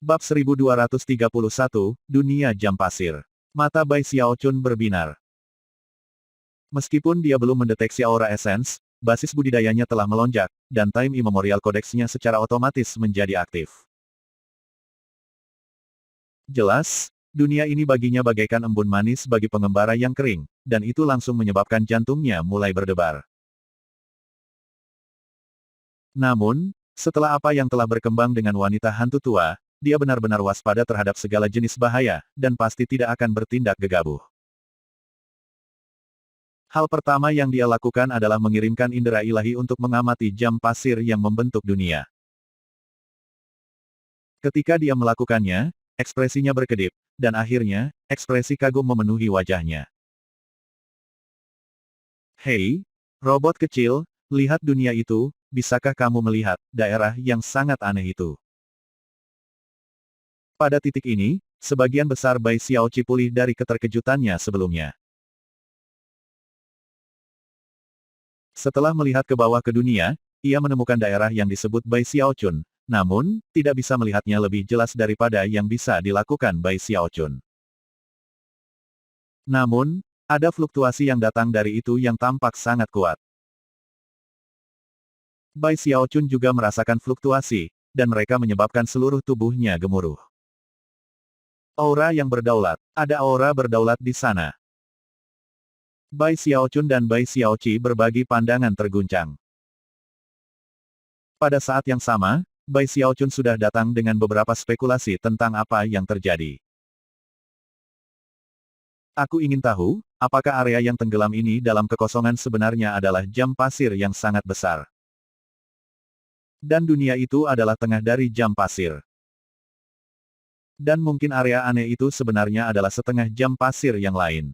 Bab 1231, Dunia Jam Pasir. Mata Bai Xiaochun berbinar. Meskipun dia belum mendeteksi aura essence, basis budidayanya telah melonjak, dan Time Immemorial Codex-nya secara otomatis menjadi aktif. Jelas, dunia ini baginya bagaikan embun manis bagi pengembara yang kering, dan itu langsung menyebabkan jantungnya mulai berdebar. Namun, setelah apa yang telah berkembang dengan wanita hantu tua, dia benar-benar waspada terhadap segala jenis bahaya, dan pasti tidak akan bertindak gegabah. Hal pertama yang dia lakukan adalah mengirimkan indera ilahi untuk mengamati jam pasir yang membentuk dunia. Ketika dia melakukannya, ekspresinya berkedip, dan akhirnya, ekspresi kagum memenuhi wajahnya. Hei, robot kecil, lihat dunia itu, bisakah kamu melihat daerah yang sangat aneh itu? Pada titik ini, sebagian besar Bai Xiaoqi pulih dari keterkejutannya sebelumnya. Setelah melihat ke bawah ke dunia, ia menemukan daerah yang disebut Bai Xiaochun, namun, tidak bisa melihatnya lebih jelas daripada yang bisa dilakukan Bai Xiaochun. Namun, ada fluktuasi yang datang dari itu yang tampak sangat kuat. Bai Xiaochun juga merasakan fluktuasi, dan mereka menyebabkan seluruh tubuhnya gemuruh. Aura yang berdaulat. Ada aura berdaulat di sana. Bai Xiaochun dan Bai Xiaoqi berbagi pandangan terguncang. Pada saat yang sama, Bai Xiaochun sudah datang dengan beberapa spekulasi tentang apa yang terjadi. Aku ingin tahu, apakah area yang tenggelam ini dalam kekosongan sebenarnya adalah jam pasir yang sangat besar. Dan dunia itu adalah tengah dari jam pasir. Dan mungkin area aneh itu sebenarnya adalah setengah jam pasir yang lain.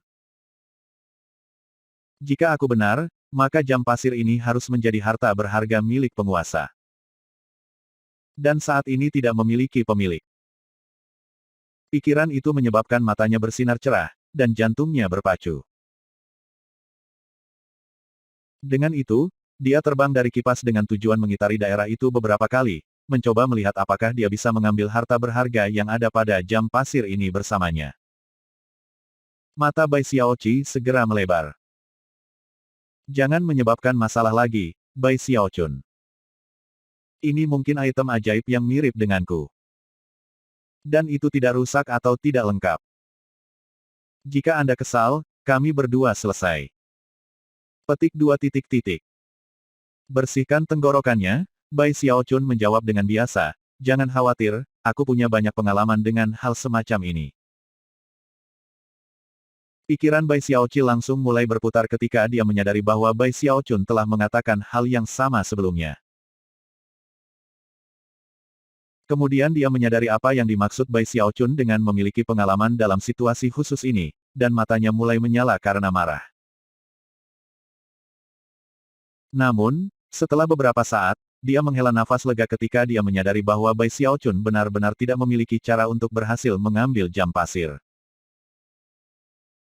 Jika aku benar, maka jam pasir ini harus menjadi harta berharga milik penguasa. Dan saat ini tidak memiliki pemilik. Pikiran itu menyebabkan matanya bersinar cerah, dan jantungnya berpacu. Dengan itu, dia terbang dari kipas dengan tujuan mengitari daerah itu beberapa kali, mencoba melihat apakah dia bisa mengambil harta berharga yang ada pada jam pasir ini bersamanya. Mata Bai Xiaoqi segera melebar. Jangan menyebabkan masalah lagi, Bai Xiaochun. Ini mungkin item ajaib yang mirip denganku. Dan itu tidak rusak atau tidak lengkap. Jika Anda kesal, kami berdua selesai. Petik 2 titik titik. Bersihkan tenggorokannya, Bai Xiaochun menjawab dengan biasa, jangan khawatir, aku punya banyak pengalaman dengan hal semacam ini. Pikiran Bai Xiaoqi langsung mulai berputar ketika dia menyadari bahwa Bai Xiaochun telah mengatakan hal yang sama sebelumnya. Kemudian dia menyadari apa yang dimaksud Bai Xiaochun dengan memiliki pengalaman dalam situasi khusus ini, dan matanya mulai menyala karena marah. Namun, setelah beberapa saat, dia menghela nafas lega ketika dia menyadari bahwa Bai Xiaochun benar-benar tidak memiliki cara untuk berhasil mengambil jam pasir.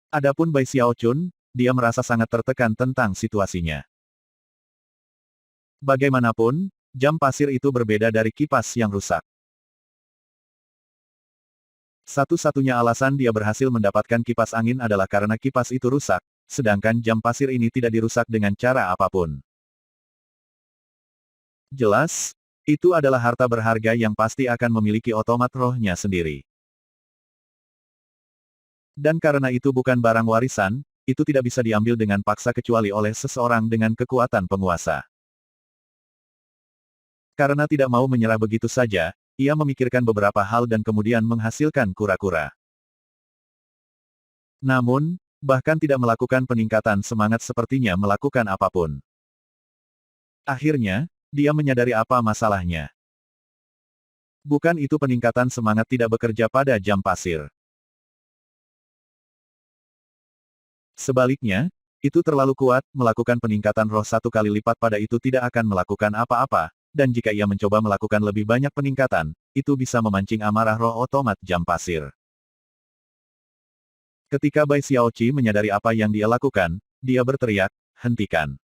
Adapun Bai Xiaochun, dia merasa sangat tertekan tentang situasinya. Bagaimanapun, jam pasir itu berbeda dari kipas yang rusak. Satu-satunya alasan dia berhasil mendapatkan kipas angin adalah karena kipas itu rusak, sedangkan jam pasir ini tidak dirusak dengan cara apapun. Jelas, itu adalah harta berharga yang pasti akan memiliki otomat rohnya sendiri. Dan karena itu bukan barang warisan, itu tidak bisa diambil dengan paksa kecuali oleh seseorang dengan kekuatan penguasa. Karena tidak mau menyerah begitu saja, ia memikirkan beberapa hal dan kemudian menghasilkan kura-kura. Namun, bahkan tidak melakukan peningkatan semangat sepertinya melakukan apapun. Akhirnya, dia menyadari apa masalahnya. Bukan itu peningkatan semangat tidak bekerja pada jam pasir. Sebaliknya, itu terlalu kuat, melakukan peningkatan roh 1 kali lipat pada itu tidak akan melakukan apa-apa, dan jika ia mencoba melakukan lebih banyak peningkatan, itu bisa memancing amarah roh otomat jam pasir. Ketika Bai Xiaoqi menyadari apa yang dia lakukan, dia berteriak, hentikan.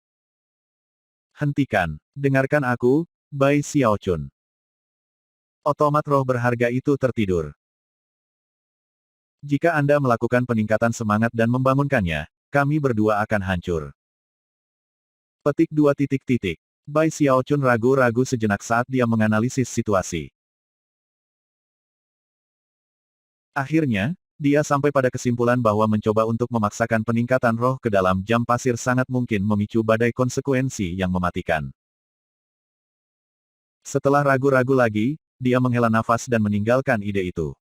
Hentikan, dengarkan aku, Bai Xiaochun. Otomat roh berharga itu tertidur. Jika Anda melakukan peningkatan semangat dan membangunkannya, kami berdua akan hancur. Petik 2 titik. Bai Xiaochun ragu-ragu sejenak saat dia menganalisis situasi. Akhirnya, dia sampai pada kesimpulan bahwa mencoba untuk memaksakan peningkatan roh ke dalam jam pasir sangat mungkin memicu badai konsekuensi yang mematikan. Setelah ragu-ragu lagi, dia menghela nafas dan meninggalkan ide itu.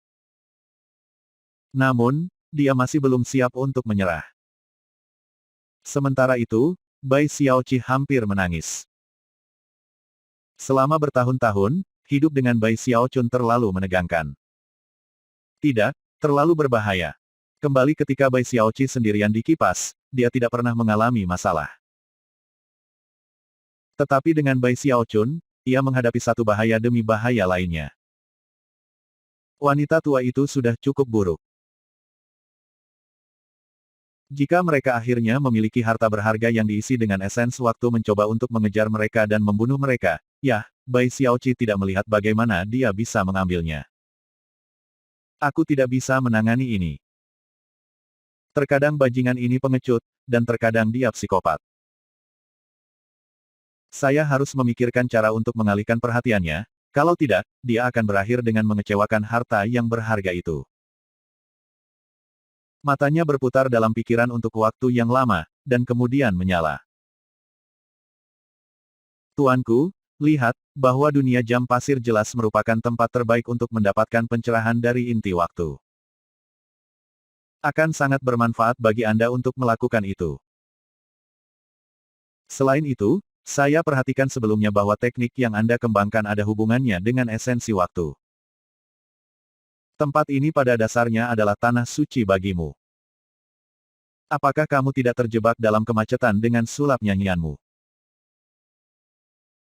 Namun, dia masih belum siap untuk menyerah. Sementara itu, Bai Xiaoqi hampir menangis. Selama bertahun-tahun, hidup dengan Bai Xiaochun terlalu menegangkan. Tidak, terlalu berbahaya. Kembali ketika Bai Xiaoqi sendirian di kipas, dia tidak pernah mengalami masalah. Tetapi dengan Bai Xiaochun, ia menghadapi satu bahaya demi bahaya lainnya. Wanita tua itu sudah cukup buruk. Jika mereka akhirnya memiliki harta berharga yang diisi dengan esens waktu mencoba untuk mengejar mereka dan membunuh mereka, ya, Bai Xiaoqi tidak melihat bagaimana dia bisa mengambilnya. Aku tidak bisa menangani ini. Terkadang bajingan ini pengecut, dan terkadang dia psikopat. Saya harus memikirkan cara untuk mengalihkan perhatiannya, kalau tidak, dia akan berakhir dengan mengecewakan harta yang berharga itu. Matanya berputar dalam pikiran untuk waktu yang lama, dan kemudian menyala. Tuanku, lihat, bahwa dunia jam pasir jelas merupakan tempat terbaik untuk mendapatkan pencerahan dari inti waktu. Akan sangat bermanfaat bagi Anda untuk melakukan itu. Selain itu, saya perhatikan sebelumnya bahwa teknik yang Anda kembangkan ada hubungannya dengan esensi waktu. Tempat ini pada dasarnya adalah tanah suci bagimu. Apakah kamu tidak terjebak dalam kemacetan dengan sulap nyanyianmu?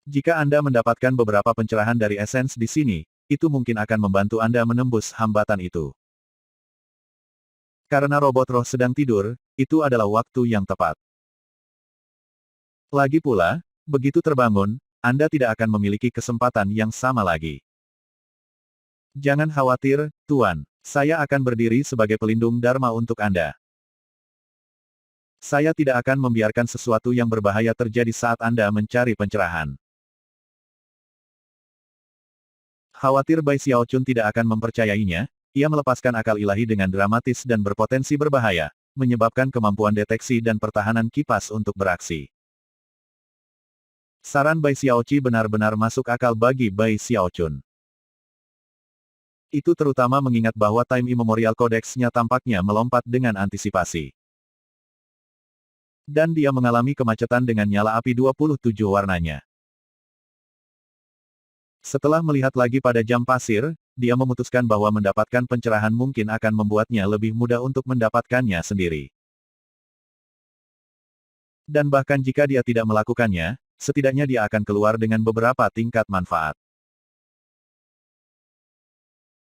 Jika Anda mendapatkan beberapa pencerahan dari esens di sini, itu mungkin akan membantu Anda menembus hambatan itu. Karena robot roh sedang tidur, itu adalah waktu yang tepat. Lagi pula, begitu terbangun, Anda tidak akan memiliki kesempatan yang sama lagi. Jangan khawatir, Tuan. Saya akan berdiri sebagai pelindung Dharma untuk Anda. Saya tidak akan membiarkan sesuatu yang berbahaya terjadi saat Anda mencari pencerahan. Khawatir Bai Xiaochun tidak akan mempercayainya, ia melepaskan akal ilahi dengan dramatis dan berpotensi berbahaya, menyebabkan kemampuan deteksi dan pertahanan kipas untuk beraksi. Saran Bai Xiaoqi benar-benar masuk akal bagi Bai Xiaochun. Itu terutama mengingat bahwa Time Immemorial Codex-nya tampaknya melompat dengan antisipasi. Dan dia mengalami kemacetan dengan nyala api 27 warnanya. Setelah melihat lagi pada jam pasir, dia memutuskan bahwa mendapatkan pencerahan mungkin akan membuatnya lebih mudah untuk mendapatkannya sendiri. Dan bahkan jika dia tidak melakukannya, setidaknya dia akan keluar dengan beberapa tingkat manfaat.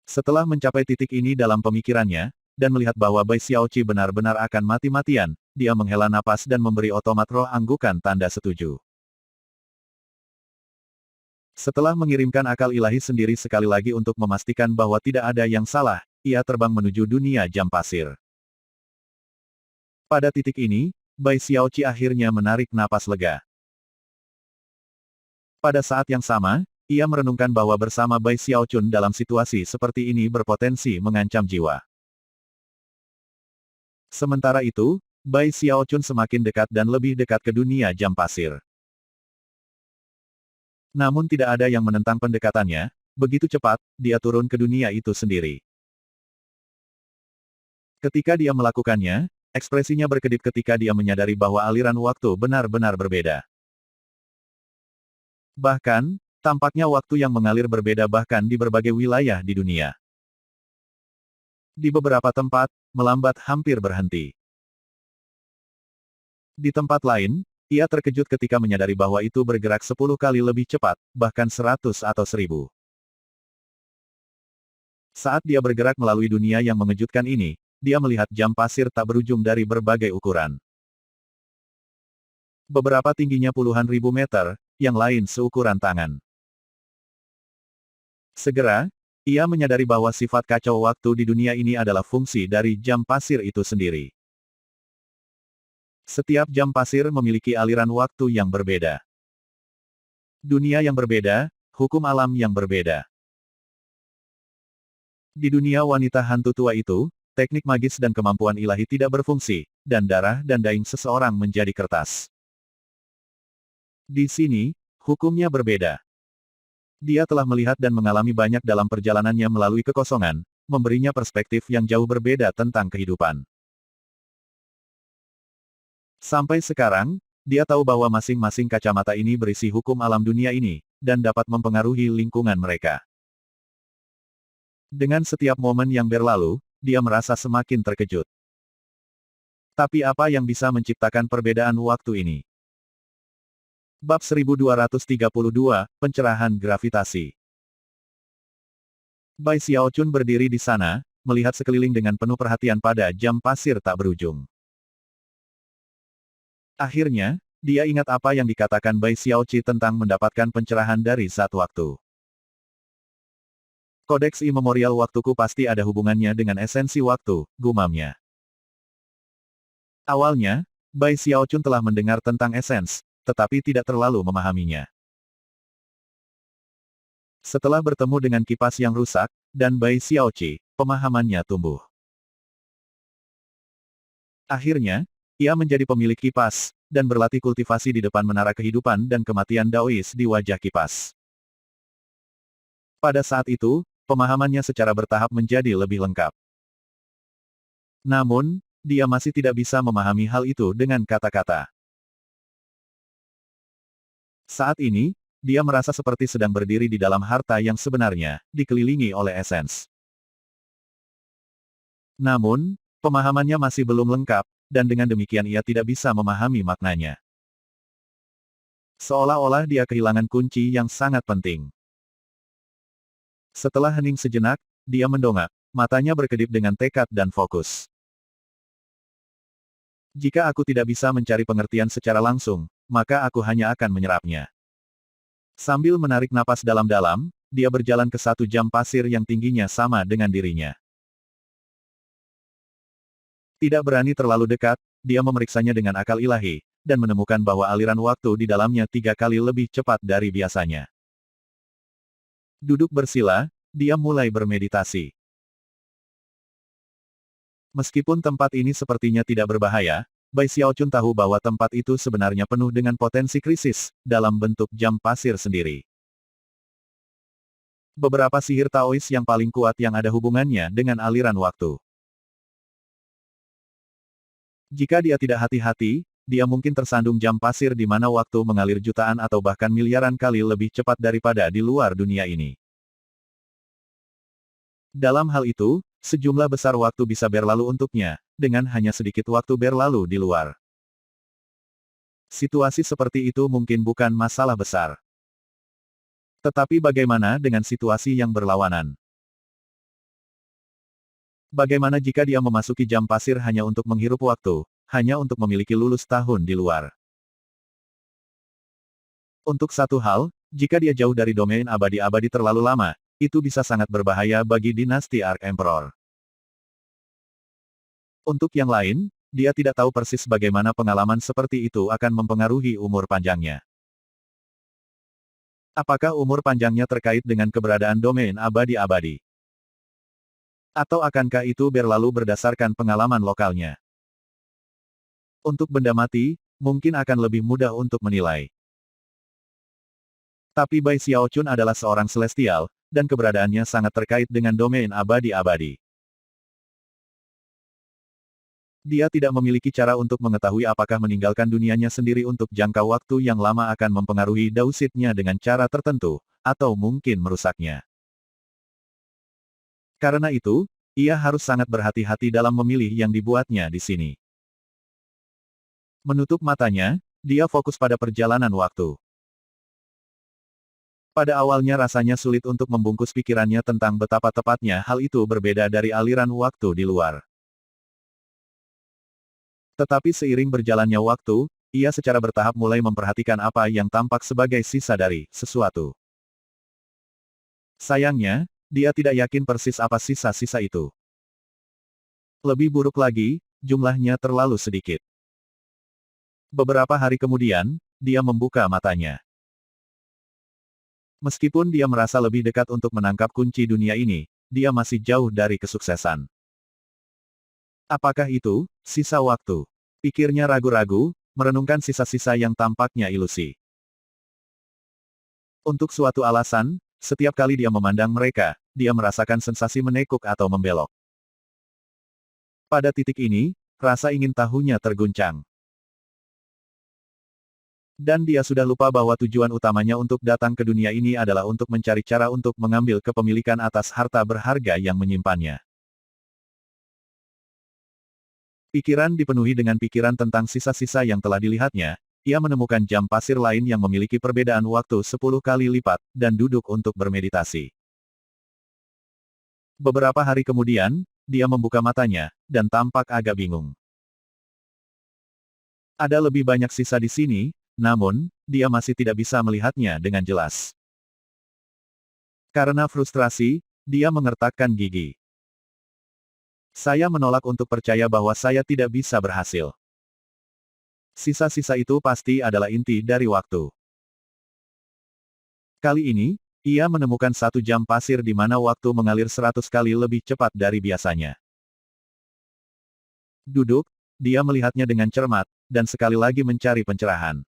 Setelah mencapai titik ini dalam pemikirannya, dan melihat bahwa Bai Xiaoqi benar-benar akan mati-matian, dia menghela napas dan memberi otomat roh anggukan tanda setuju. Setelah mengirimkan akal ilahi sendiri sekali lagi untuk memastikan bahwa tidak ada yang salah, ia terbang menuju dunia jam pasir. Pada titik ini, Bai Xiaoqi akhirnya menarik napas lega. Pada saat yang sama, ia merenungkan bahwa bersama Bai Xiaochun dalam situasi seperti ini berpotensi mengancam jiwa. Sementara itu, Bai Xiaochun semakin dekat dan lebih dekat ke dunia jam pasir. Namun tidak ada yang menentang pendekatannya, begitu cepat, dia turun ke dunia itu sendiri. Ketika dia melakukannya, ekspresinya berkedip ketika dia menyadari bahwa aliran waktu benar-benar berbeda. Bahkan, tampaknya waktu yang mengalir berbeda bahkan di berbagai wilayah di dunia. Di beberapa tempat, melambat hampir berhenti. Di tempat lain, ia terkejut ketika menyadari bahwa itu bergerak 10 kali lebih cepat, bahkan 100 atau 1000. Saat dia bergerak melalui dunia yang mengejutkan ini, dia melihat jam pasir tak berujung dari berbagai ukuran. Beberapa tingginya puluhan ribu meter, yang lain seukuran tangan. Segera, ia menyadari bahwa sifat kacau waktu di dunia ini adalah fungsi dari jam pasir itu sendiri. Setiap jam pasir memiliki aliran waktu yang berbeda. Dunia yang berbeda, hukum alam yang berbeda. Di dunia wanita hantu tua itu, teknik magis dan kemampuan ilahi tidak berfungsi, dan darah dan daging seseorang menjadi kertas. Di sini, hukumnya berbeda. Dia telah melihat dan mengalami banyak dalam perjalanannya melalui kekosongan, memberinya perspektif yang jauh berbeda tentang kehidupan. Sampai sekarang, dia tahu bahwa masing-masing kacamata ini berisi hukum alam dunia ini, dan dapat mempengaruhi lingkungan mereka. Dengan setiap momen yang berlalu, dia merasa semakin terkejut. Tapi apa yang bisa menciptakan perbedaan waktu ini? Bab 1232, Pencerahan Gravitasi. Bai Xiaochun berdiri di sana, melihat sekeliling dengan penuh perhatian pada jam pasir tak berujung. Akhirnya, dia ingat apa yang dikatakan Bai Xiaoqi tentang mendapatkan pencerahan dari zat waktu. Kodeks imemorial waktuku pasti ada hubungannya dengan esensi waktu, gumamnya. Awalnya, Bai Xiaochun telah mendengar tentang esens, tetapi tidak terlalu memahaminya. Setelah bertemu dengan kipas yang rusak, dan Bai Xiaoqi, pemahamannya tumbuh. Akhirnya, ia menjadi pemilik kipas, dan berlatih kultivasi di depan menara kehidupan dan kematian Daois di wajah kipas. Pada saat itu, pemahamannya secara bertahap menjadi lebih lengkap. Namun, dia masih tidak bisa memahami hal itu dengan kata-kata. Saat ini, dia merasa seperti sedang berdiri di dalam harta yang sebenarnya, dikelilingi oleh esens. Namun, pemahamannya masih belum lengkap, dan dengan demikian ia tidak bisa memahami maknanya. Seolah-olah dia kehilangan kunci yang sangat penting. Setelah hening sejenak, dia mendongak, matanya berkedip dengan tekad dan fokus. Jika aku tidak bisa mencari pengertian secara langsung, maka aku hanya akan menyerapnya. Sambil menarik napas dalam-dalam, dia berjalan ke satu jam pasir yang tingginya sama dengan dirinya. Tidak berani terlalu dekat, dia memeriksanya dengan akal ilahi, dan menemukan bahwa aliran waktu di dalamnya 3 kali lebih cepat dari biasanya. Duduk bersila, dia mulai bermeditasi. Meskipun tempat ini sepertinya tidak berbahaya, Bai Xiaochun tahu bahwa tempat itu sebenarnya penuh dengan potensi krisis, dalam bentuk jam pasir sendiri. Beberapa sihir Taois yang paling kuat yang ada hubungannya dengan aliran waktu. Jika dia tidak hati-hati, dia mungkin tersandung jam pasir di mana waktu mengalir jutaan atau bahkan miliaran kali lebih cepat daripada di luar dunia ini. Dalam hal itu, sejumlah besar waktu bisa berlalu untuknya, dengan hanya sedikit waktu berlalu di luar. Situasi seperti itu mungkin bukan masalah besar. Tetapi bagaimana dengan situasi yang berlawanan? Bagaimana jika dia memasuki jam pasir hanya untuk menghirup waktu, hanya untuk memiliki lulus tahun di luar? Untuk satu hal, jika dia jauh dari domain abadi-abadi terlalu lama, itu bisa sangat berbahaya bagi dinasti Ark Emperor. Untuk yang lain, dia tidak tahu persis bagaimana pengalaman seperti itu akan mempengaruhi umur panjangnya. Apakah umur panjangnya terkait dengan keberadaan domain abadi-abadi? Atau akankah itu berlalu berdasarkan pengalaman lokalnya? Untuk benda mati, mungkin akan lebih mudah untuk menilai. Tapi Bai Xiaochun adalah seorang celestial, dan keberadaannya sangat terkait dengan domain abadi-abadi. Dia tidak memiliki cara untuk mengetahui apakah meninggalkan dunianya sendiri untuk jangka waktu yang lama akan mempengaruhi dausitnya dengan cara tertentu, atau mungkin merusaknya. Karena itu, ia harus sangat berhati-hati dalam memilih yang dibuatnya di sini. Menutup matanya, dia fokus pada perjalanan waktu. Pada awalnya rasanya sulit untuk membungkus pikirannya tentang betapa tepatnya hal itu berbeda dari aliran waktu di luar. Tetapi seiring berjalannya waktu, ia secara bertahap mulai memperhatikan apa yang tampak sebagai sisa dari sesuatu. Sayangnya, dia tidak yakin persis apa sisa-sisa itu. Lebih buruk lagi, jumlahnya terlalu sedikit. Beberapa hari kemudian, dia membuka matanya. Meskipun dia merasa lebih dekat untuk menangkap kunci dunia ini, dia masih jauh dari kesuksesan. Apakah itu sisa waktu? Pikirnya ragu-ragu, merenungkan sisa-sisa yang tampaknya ilusi. Untuk suatu alasan, setiap kali dia memandang mereka, dia merasakan sensasi menekuk atau membelok. Pada titik ini, rasa ingin tahunya terguncang. Dan dia sudah lupa bahwa tujuan utamanya untuk datang ke dunia ini adalah untuk mencari cara untuk mengambil kepemilikan atas harta berharga yang menyimpannya. Pikiran dipenuhi dengan pikiran tentang sisa-sisa yang telah dilihatnya, ia menemukan jam pasir lain yang memiliki perbedaan waktu 10 kali lipat, dan duduk untuk bermeditasi. Beberapa hari kemudian, dia membuka matanya, dan tampak agak bingung. Ada lebih banyak sisa di sini, namun, dia masih tidak bisa melihatnya dengan jelas. Karena frustrasi, dia mengertakkan gigi. Saya menolak untuk percaya bahwa saya tidak bisa berhasil. Sisa-sisa itu pasti adalah inti dari waktu. Kali ini, ia menemukan satu jam pasir di mana waktu mengalir 100 kali lebih cepat dari biasanya. Duduk, dia melihatnya dengan cermat, dan sekali lagi mencari pencerahan.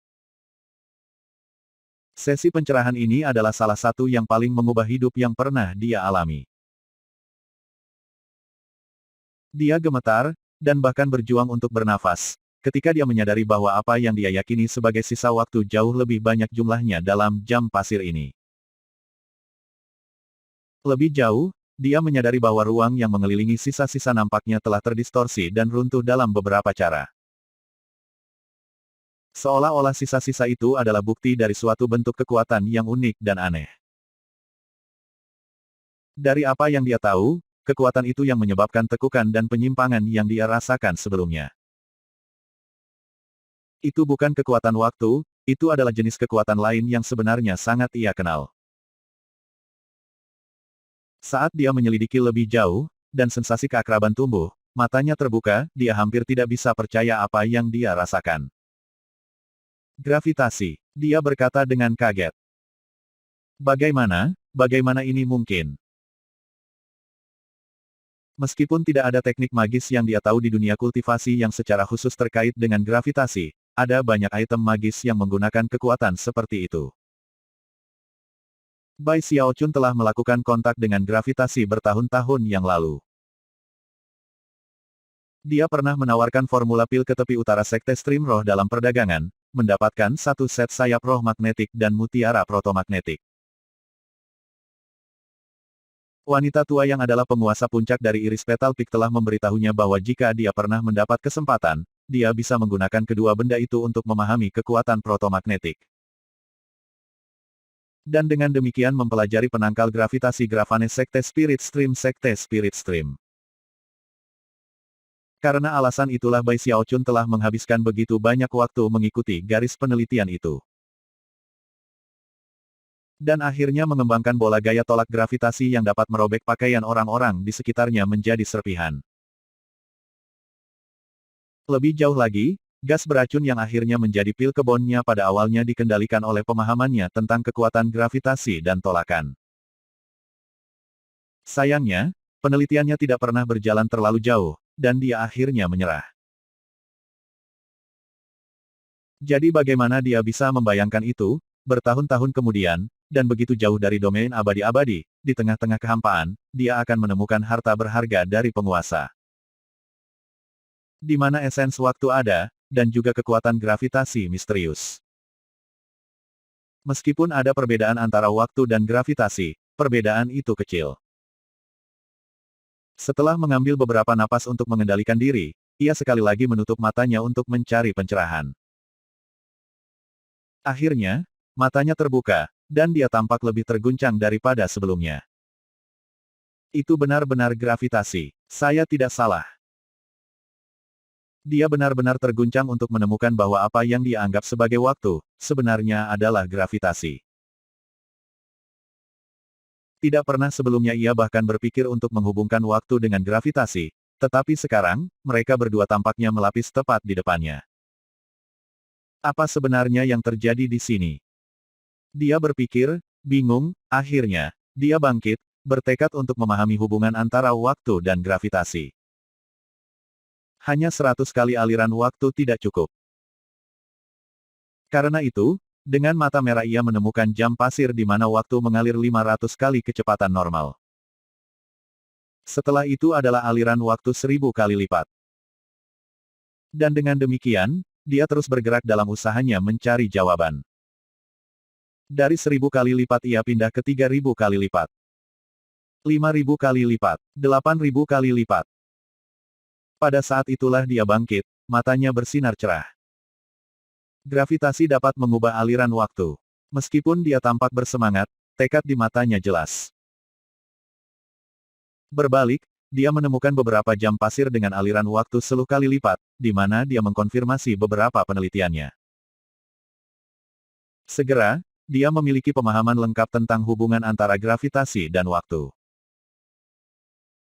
Sesi pencerahan ini adalah salah satu yang paling mengubah hidup yang pernah dia alami. Dia gemetar, dan bahkan berjuang untuk bernafas, ketika dia menyadari bahwa apa yang dia yakini sebagai sisa waktu jauh lebih banyak jumlahnya dalam jam pasir ini. Lebih jauh, dia menyadari bahwa ruang yang mengelilingi sisa-sisa nampaknya telah terdistorsi dan runtuh dalam beberapa cara. Seolah-olah sisa-sisa itu adalah bukti dari suatu bentuk kekuatan yang unik dan aneh. Dari apa yang dia tahu, kekuatan itu yang menyebabkan tekukan dan penyimpangan yang dia rasakan sebelumnya. Itu bukan kekuatan waktu, itu adalah jenis kekuatan lain yang sebenarnya sangat ia kenal. Saat dia menyelidiki lebih jauh, dan sensasi keakraban tumbuh, matanya terbuka, dia hampir tidak bisa percaya apa yang dia rasakan. Gravitasi, dia berkata dengan kaget. Bagaimana ini mungkin? Meskipun tidak ada teknik magis yang dia tahu di dunia kultivasi yang secara khusus terkait dengan gravitasi, ada banyak item magis yang menggunakan kekuatan seperti itu. Bai Xiaochun telah melakukan kontak dengan gravitasi bertahun-tahun yang lalu. Dia pernah menawarkan formula pil ke tepi utara Sekte Stream Roh dalam perdagangan, mendapatkan satu set sayap roh magnetik dan mutiara protomagnetik. Wanita tua yang adalah penguasa puncak dari Iris Petal Peak telah memberitahunya bahwa jika dia pernah mendapat kesempatan, dia bisa menggunakan kedua benda itu untuk memahami kekuatan protomagnetik. Dan dengan demikian mempelajari penangkal gravitasi Gravane Sekte Spirit Stream Sekte Spirit Stream. Karena alasan itulah Bai Xiaochun telah menghabiskan begitu banyak waktu mengikuti garis penelitian itu. Dan akhirnya mengembangkan bola gaya tolak gravitasi yang dapat merobek pakaian orang-orang di sekitarnya menjadi serpihan. Lebih jauh lagi, gas beracun yang akhirnya menjadi pil kebonnya pada awalnya dikendalikan oleh pemahamannya tentang kekuatan gravitasi dan tolakan. Sayangnya, penelitiannya tidak pernah berjalan terlalu jauh, dan dia akhirnya menyerah. Jadi bagaimana dia bisa membayangkan itu, bertahun-tahun kemudian, dan begitu jauh dari domain abadi-abadi, di tengah-tengah kehampaan, dia akan menemukan harta berharga dari penguasa. Di mana esens waktu ada, dan juga kekuatan gravitasi misterius. Meskipun ada perbedaan antara waktu dan gravitasi, perbedaan itu kecil. Setelah mengambil beberapa napas untuk mengendalikan diri, ia sekali lagi menutup matanya untuk mencari pencerahan. Akhirnya, matanya terbuka, dan dia tampak lebih terguncang daripada sebelumnya. Itu benar-benar gravitasi. Saya tidak salah. Dia benar-benar terguncang untuk menemukan bahwa apa yang dia anggap sebagai waktu, sebenarnya adalah gravitasi. Tidak pernah sebelumnya ia bahkan berpikir untuk menghubungkan waktu dengan gravitasi, tetapi sekarang, mereka berdua tampaknya melapis tepat di depannya. Apa sebenarnya yang terjadi di sini? Dia berpikir, bingung, akhirnya, dia bangkit, bertekad untuk memahami hubungan antara waktu dan gravitasi. Hanya 100 kali aliran waktu tidak cukup. Karena itu, dengan mata merah ia menemukan jam pasir di mana waktu mengalir 500 kali kecepatan normal. Setelah itu adalah aliran waktu 1000 kali lipat. Dan dengan demikian, dia terus bergerak dalam usahanya mencari jawaban. Dari 1000 kali lipat ia pindah ke 3000 kali lipat. 5000 kali lipat. 8000 kali lipat. Pada saat itulah dia bangkit, matanya bersinar cerah. Gravitasi dapat mengubah aliran waktu. Meskipun dia tampak bersemangat, tekad di matanya jelas. Berbalik, dia menemukan beberapa jam pasir dengan aliran waktu 10 kali lipat, di mana dia mengkonfirmasi beberapa penelitiannya. Segera, dia memiliki pemahaman lengkap tentang hubungan antara gravitasi dan waktu.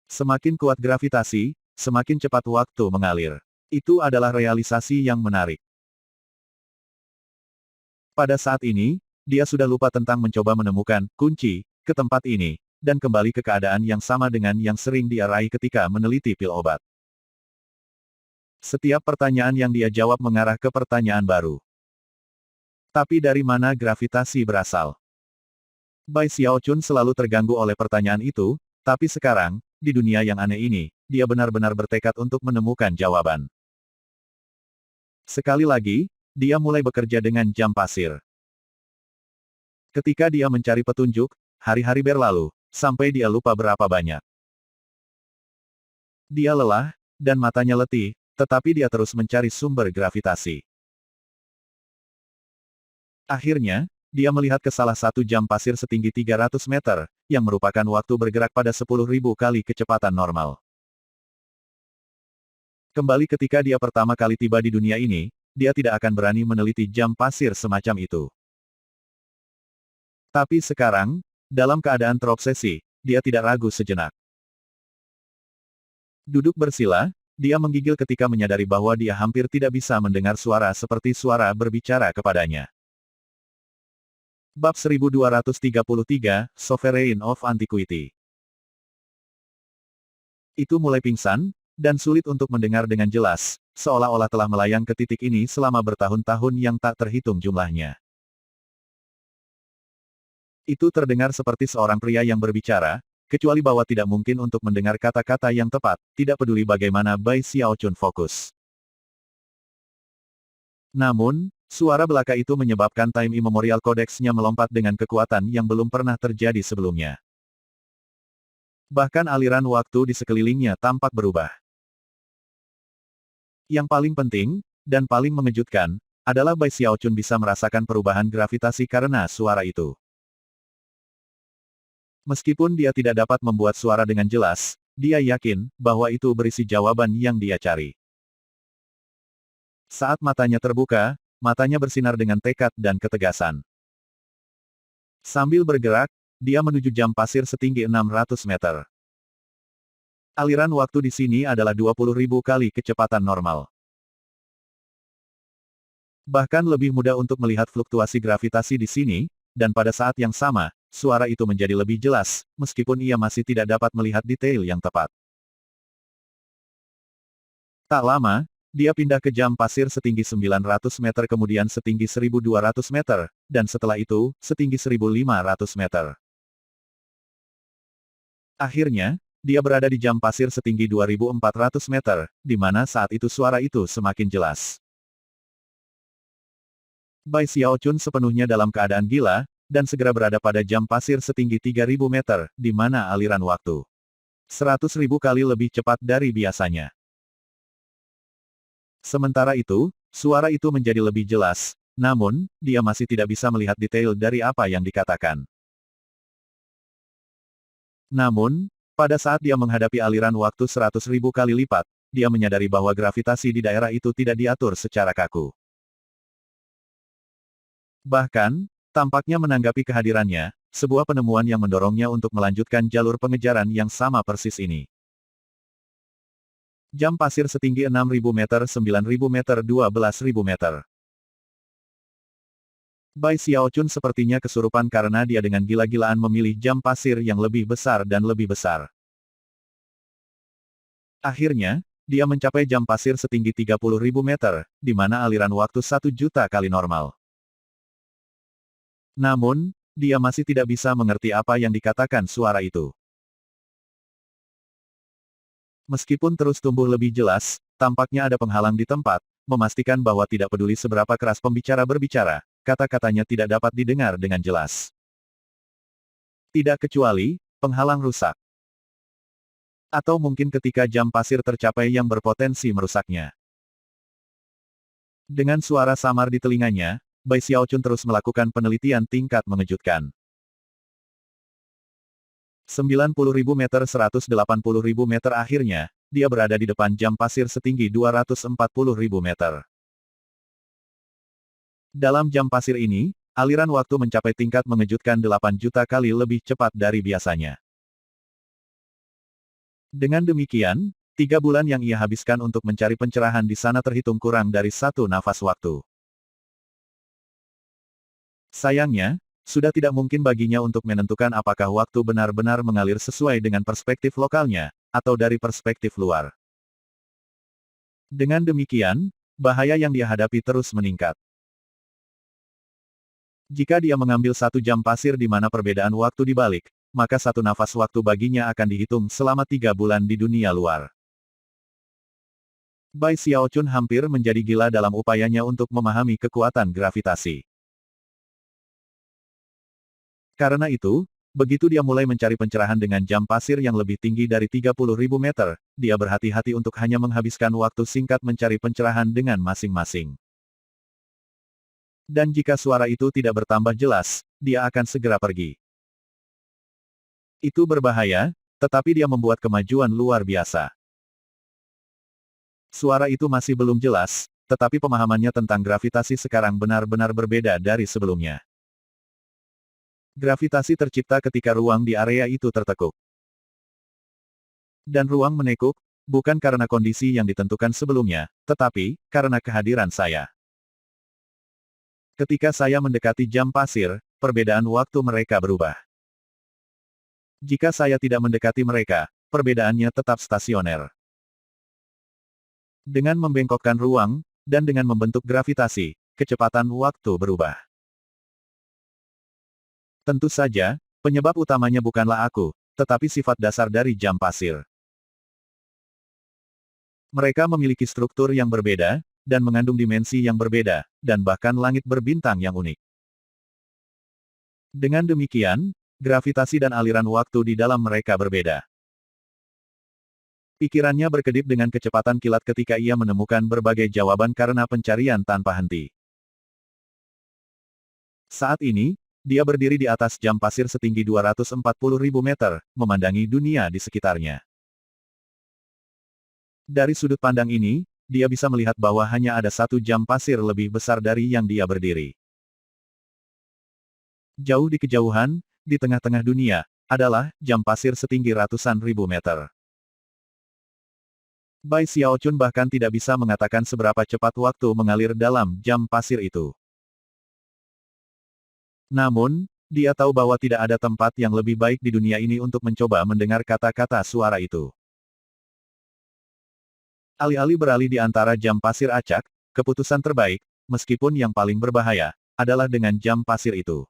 Semakin kuat gravitasi, semakin cepat waktu mengalir. Itu adalah realisasi yang menarik. Pada saat ini, dia sudah lupa tentang mencoba menemukan kunci ke tempat ini, dan kembali ke keadaan yang sama dengan yang sering dia raih ketika meneliti pil obat. Setiap pertanyaan yang dia jawab mengarah ke pertanyaan baru. Tapi dari mana gravitasi berasal? Bai Xiaochun selalu terganggu oleh pertanyaan itu, tapi sekarang, di dunia yang aneh ini, dia benar-benar bertekad untuk menemukan jawaban. Sekali lagi, dia mulai bekerja dengan jam pasir. Ketika dia mencari petunjuk, hari-hari berlalu, sampai dia lupa berapa banyak. Dia lelah, dan matanya letih, tetapi dia terus mencari sumber gravitasi. Akhirnya, dia melihat ke salah satu jam pasir setinggi 300 meter, yang merupakan waktu bergerak pada 10.000 kali kecepatan normal. Kembali ketika dia pertama kali tiba di dunia ini, dia tidak akan berani meneliti jam pasir semacam itu. Tapi sekarang, dalam keadaan terobsesi, dia tidak ragu sejenak. Duduk bersila, dia menggigil ketika menyadari bahwa dia hampir tidak bisa mendengar suara seperti suara berbicara kepadanya. Bab 1233, Sovereign of Antiquity. Itu mulai pingsan, dan sulit untuk mendengar dengan jelas, seolah-olah telah melayang ke titik ini selama bertahun-tahun yang tak terhitung jumlahnya. Itu terdengar seperti seorang pria yang berbicara, kecuali bahwa tidak mungkin untuk mendengar kata-kata yang tepat, tidak peduli bagaimana Bai Xiaochun fokus. Namun, suara belaka itu menyebabkan Time Immemorial Codex-nya melompat dengan kekuatan yang belum pernah terjadi sebelumnya. Bahkan aliran waktu di sekelilingnya tampak berubah. Yang paling penting, dan paling mengejutkan, adalah Bai Xiaochun bisa merasakan perubahan gravitasi karena suara itu. Meskipun dia tidak dapat membuat suara dengan jelas, dia yakin bahwa itu berisi jawaban yang dia cari. Saat matanya terbuka, matanya bersinar dengan tekad dan ketegasan. Sambil bergerak, dia menuju jam pasir setinggi 600 meter. Aliran waktu di sini adalah 20.000 kali kecepatan normal. Bahkan lebih mudah untuk melihat fluktuasi gravitasi di sini, dan pada saat yang sama, suara itu menjadi lebih jelas, meskipun ia masih tidak dapat melihat detail yang tepat. Tak lama, dia pindah ke jam pasir setinggi 900 meter kemudian setinggi 1.200 meter, dan setelah itu, setinggi 1.500 meter. Akhirnya, dia berada di jam pasir setinggi 2.400 meter, di mana saat itu suara itu semakin jelas. Bai Xiaochun sepenuhnya dalam keadaan gila, dan segera berada pada jam pasir setinggi 3.000 meter, di mana aliran waktu 100.000 kali lebih cepat dari biasanya. Sementara itu, suara itu menjadi lebih jelas, namun, dia masih tidak bisa melihat detail dari apa yang dikatakan. Namun, pada saat dia menghadapi aliran waktu 100.000 kali lipat, dia menyadari bahwa gravitasi di daerah itu tidak diatur secara kaku. Bahkan, tampaknya menanggapi kehadirannya, sebuah penemuan yang mendorongnya untuk melanjutkan jalur pengejaran yang sama persis ini. Jam pasir setinggi 6.000 meter, 9.000 meter, 12.000 meter. Bai Xiaochun sepertinya kesurupan karena dia dengan gila-gilaan memilih jam pasir yang lebih besar dan lebih besar. Akhirnya, dia mencapai jam pasir setinggi 30.000 meter, di mana aliran waktu 1 juta kali normal. Namun, dia masih tidak bisa mengerti apa yang dikatakan suara itu. Meskipun terus tumbuh lebih jelas, tampaknya ada penghalang di tempat, memastikan bahwa tidak peduli seberapa keras pembicara berbicara, kata-katanya tidak dapat didengar dengan jelas. Tidak kecuali, penghalang rusak. Atau mungkin ketika jam pasir tercapai yang berpotensi merusaknya. Dengan suara samar di telinganya, Bai Xiaochun terus melakukan penelitian tingkat mengejutkan. 90.000 meter, 180.000 meter akhirnya, dia berada di depan jam pasir setinggi 240.000 meter. Dalam jam pasir ini, aliran waktu mencapai tingkat mengejutkan 8 juta kali lebih cepat dari biasanya. Dengan demikian, 3 bulan yang ia habiskan untuk mencari pencerahan di sana terhitung kurang dari 1 nafas waktu. Sayangnya, sudah tidak mungkin baginya untuk menentukan apakah waktu benar-benar mengalir sesuai dengan perspektif lokalnya, atau dari perspektif luar. Dengan demikian, bahaya yang dia hadapi terus meningkat. Jika dia mengambil 1 jam pasir di mana perbedaan waktu dibalik, maka 1 nafas waktu baginya akan dihitung selama 3 bulan di dunia luar. Bai Xiaochun hampir menjadi gila dalam upayanya untuk memahami kekuatan gravitasi. Karena itu, begitu dia mulai mencari pencerahan dengan jam pasir yang lebih tinggi dari 30.000 meter, dia berhati-hati untuk hanya menghabiskan waktu singkat mencari pencerahan dengan masing-masing. Dan jika suara itu tidak bertambah jelas, dia akan segera pergi. Itu berbahaya, tetapi dia membuat kemajuan luar biasa. Suara itu masih belum jelas, tetapi pemahamannya tentang gravitasi sekarang benar-benar berbeda dari sebelumnya. Gravitasi tercipta ketika ruang di area itu tertekuk. Dan ruang menekuk, bukan karena kondisi yang ditentukan sebelumnya, tetapi, karena kehadiran saya. Ketika saya mendekati jam pasir, perbedaan waktu mereka berubah. Jika saya tidak mendekati mereka, perbedaannya tetap stasioner. Dengan membengkokkan ruang, dan dengan membentuk gravitasi, kecepatan waktu berubah. Tentu saja, penyebab utamanya bukanlah aku, tetapi sifat dasar dari jam pasir. Mereka memiliki struktur yang berbeda, dan mengandung dimensi yang berbeda, dan bahkan langit berbintang yang unik. Dengan demikian, gravitasi dan aliran waktu di dalam mereka berbeda. Pikirannya berkedip dengan kecepatan kilat ketika ia menemukan berbagai jawaban karena pencarian tanpa henti. Saat ini, dia berdiri di atas jam pasir setinggi 240.000 meter, memandangi dunia di sekitarnya. Dari sudut pandang ini, dia bisa melihat bahwa hanya ada 1 jam pasir lebih besar dari yang dia berdiri. Jauh di kejauhan, di tengah-tengah dunia, adalah jam pasir setinggi ratusan ribu meter. Bai Xiaochun bahkan tidak bisa mengatakan seberapa cepat waktu mengalir dalam jam pasir itu. Namun, dia tahu bahwa tidak ada tempat yang lebih baik di dunia ini untuk mencoba mendengar kata-kata suara itu. Alih-alih beralih di antara jam pasir acak, keputusan terbaik, meskipun yang paling berbahaya, adalah dengan jam pasir itu.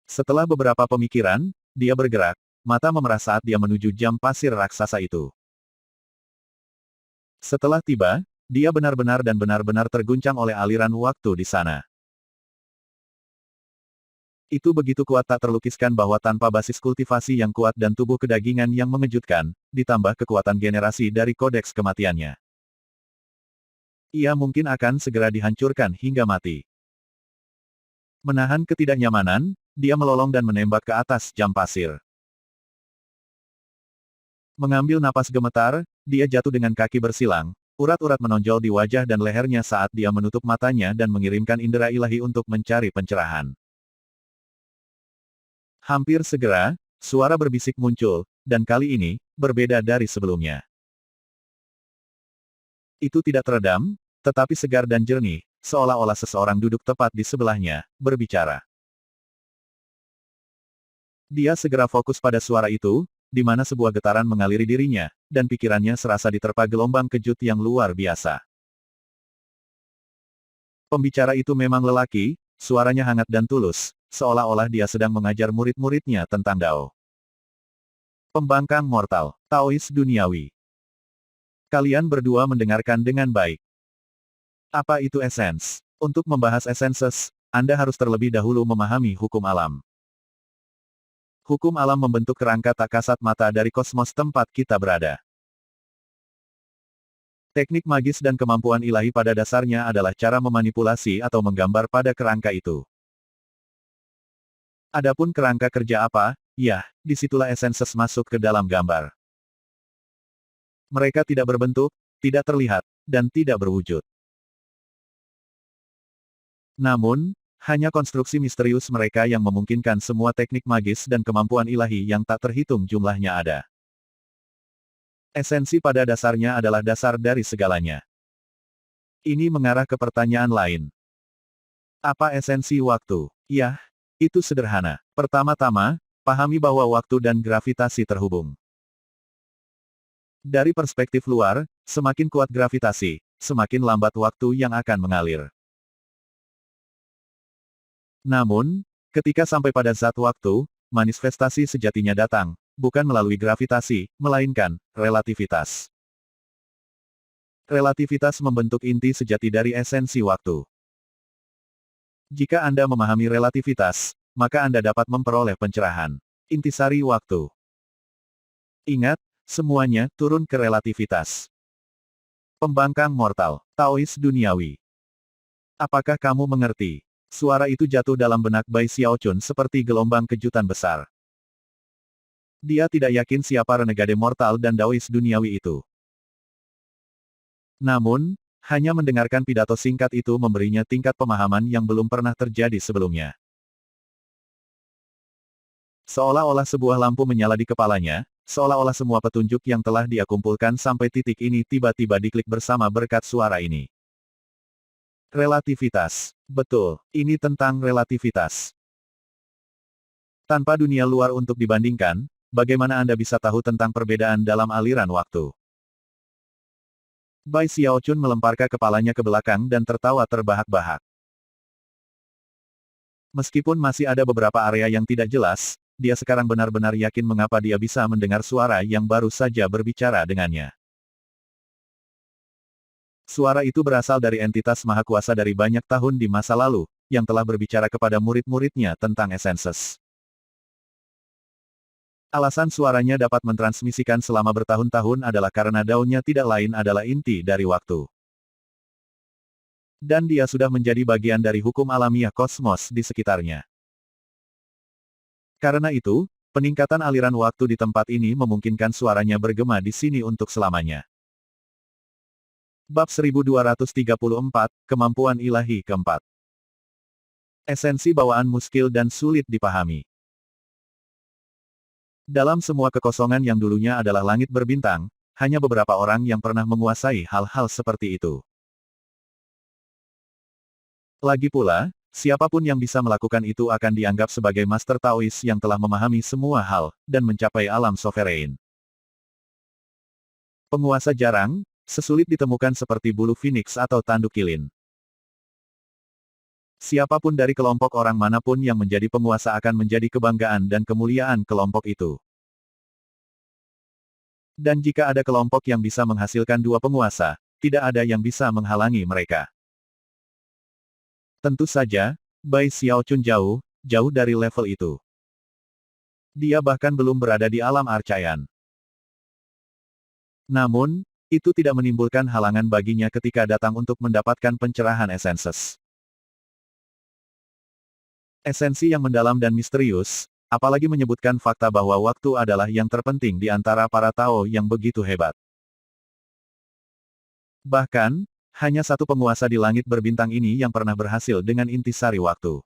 Setelah beberapa pemikiran, dia bergerak, mata memerah saat dia menuju jam pasir raksasa itu. Setelah tiba, dia benar-benar terguncang oleh aliran waktu di sana. Itu begitu kuat tak terlukiskan bahwa tanpa basis kultivasi yang kuat dan tubuh kedagingan yang mengejutkan, ditambah kekuatan generasi dari kodeks kematiannya. Ia mungkin akan segera dihancurkan hingga mati. Menahan ketidaknyamanan, dia melolong dan menembak ke atas jam pasir. Mengambil napas gemetar, dia jatuh dengan kaki bersilang, urat-urat menonjol di wajah dan lehernya saat dia menutup matanya dan mengirimkan indera ilahi untuk mencari pencerahan. Hampir segera, suara berbisik muncul, dan kali ini, berbeda dari sebelumnya. Itu tidak teredam, tetapi segar dan jernih, seolah-olah seseorang duduk tepat di sebelahnya, berbicara. Dia segera fokus pada suara itu, di mana sebuah getaran mengaliri dirinya, dan pikirannya serasa diterpa gelombang kejut yang luar biasa. Pembicara itu memang lelaki, suaranya hangat dan tulus, seolah-olah dia sedang mengajar murid-muridnya tentang Dao. Pembangkang mortal, Taois duniawi. Kalian berdua mendengarkan dengan baik. Apa itu esens? Untuk membahas esenses, Anda harus terlebih dahulu memahami hukum alam. Hukum alam membentuk kerangka tak kasat mata dari kosmos tempat kita berada. Teknik magis dan kemampuan ilahi pada dasarnya adalah cara memanipulasi atau menggambar pada kerangka itu. Adapun kerangka kerja apa, ya, disitulah esenses masuk ke dalam gambar. Mereka tidak berbentuk, tidak terlihat, dan tidak berwujud. Namun, hanya konstruksi misterius mereka yang memungkinkan semua teknik magis dan kemampuan ilahi yang tak terhitung jumlahnya ada. Esensi pada dasarnya adalah dasar dari segalanya. Ini mengarah ke pertanyaan lain. Apa esensi waktu? Ya, itu sederhana. Pertama-tama, pahami bahwa waktu dan gravitasi terhubung. Dari perspektif luar, semakin kuat gravitasi, semakin lambat waktu yang akan mengalir. Namun, ketika sampai pada zat waktu, manifestasi sejatinya datang, bukan melalui gravitasi, melainkan relativitas. Relativitas membentuk inti sejati dari esensi waktu. Jika Anda memahami relativitas, maka Anda dapat memperoleh pencerahan. Intisari waktu. Ingat, semuanya turun ke relativitas. Pembangkang mortal, Taois duniawi. Apakah kamu mengerti? Suara itu jatuh dalam benak Bai Xiaochun seperti gelombang kejutan besar. Dia tidak yakin siapa renegade mortal dan Daois duniawi itu. Namun, hanya mendengarkan pidato singkat itu memberinya tingkat pemahaman yang belum pernah terjadi sebelumnya. Seolah-olah sebuah lampu menyala di kepalanya, seolah-olah semua petunjuk yang telah dia kumpulkan sampai titik ini tiba-tiba diklik bersama berkat suara ini. Relativitas. Betul, ini tentang relativitas. Tanpa dunia luar untuk dibandingkan, bagaimana Anda bisa tahu tentang perbedaan dalam aliran waktu? Bai Xiaochun melemparkan kepalanya ke belakang dan tertawa terbahak-bahak. Meskipun masih ada beberapa area yang tidak jelas, dia sekarang benar-benar yakin mengapa dia bisa mendengar suara yang baru saja berbicara dengannya. Suara itu berasal dari entitas maha kuasa dari banyak tahun di masa lalu, yang telah berbicara kepada murid-muridnya tentang esenses. Alasan suaranya dapat mentransmisikan selama bertahun-tahun adalah karena daunnya tidak lain adalah inti dari waktu. Dan dia sudah menjadi bagian dari hukum alamiah kosmos di sekitarnya. Karena itu, peningkatan aliran waktu di tempat ini memungkinkan suaranya bergema di sini untuk selamanya. Bab 1234, Kemampuan Ilahi keempat. Esensi bawaan muskil dan sulit dipahami. Dalam semua kekosongan yang dulunya adalah langit berbintang, hanya beberapa orang yang pernah menguasai hal-hal seperti itu. Lagi pula, siapapun yang bisa melakukan itu akan dianggap sebagai Master Taois yang telah memahami semua hal, dan mencapai alam sovereign. Penguasa jarang, sesulit ditemukan seperti bulu phoenix atau tanduk kilin. Siapapun dari kelompok orang manapun yang menjadi penguasa akan menjadi kebanggaan dan kemuliaan kelompok itu. Dan jika ada kelompok yang bisa menghasilkan dua penguasa, tidak ada yang bisa menghalangi mereka. Tentu saja, Bai Xiaochun jauh dari level itu. Dia bahkan belum berada di alam arcayan. Namun, itu tidak menimbulkan halangan baginya ketika datang untuk mendapatkan pencerahan esenses. Esensi yang mendalam dan misterius, apalagi menyebutkan fakta bahwa waktu adalah yang terpenting di antara para Tao yang begitu hebat. Bahkan, hanya satu penguasa di langit berbintang ini yang pernah berhasil dengan intisari waktu.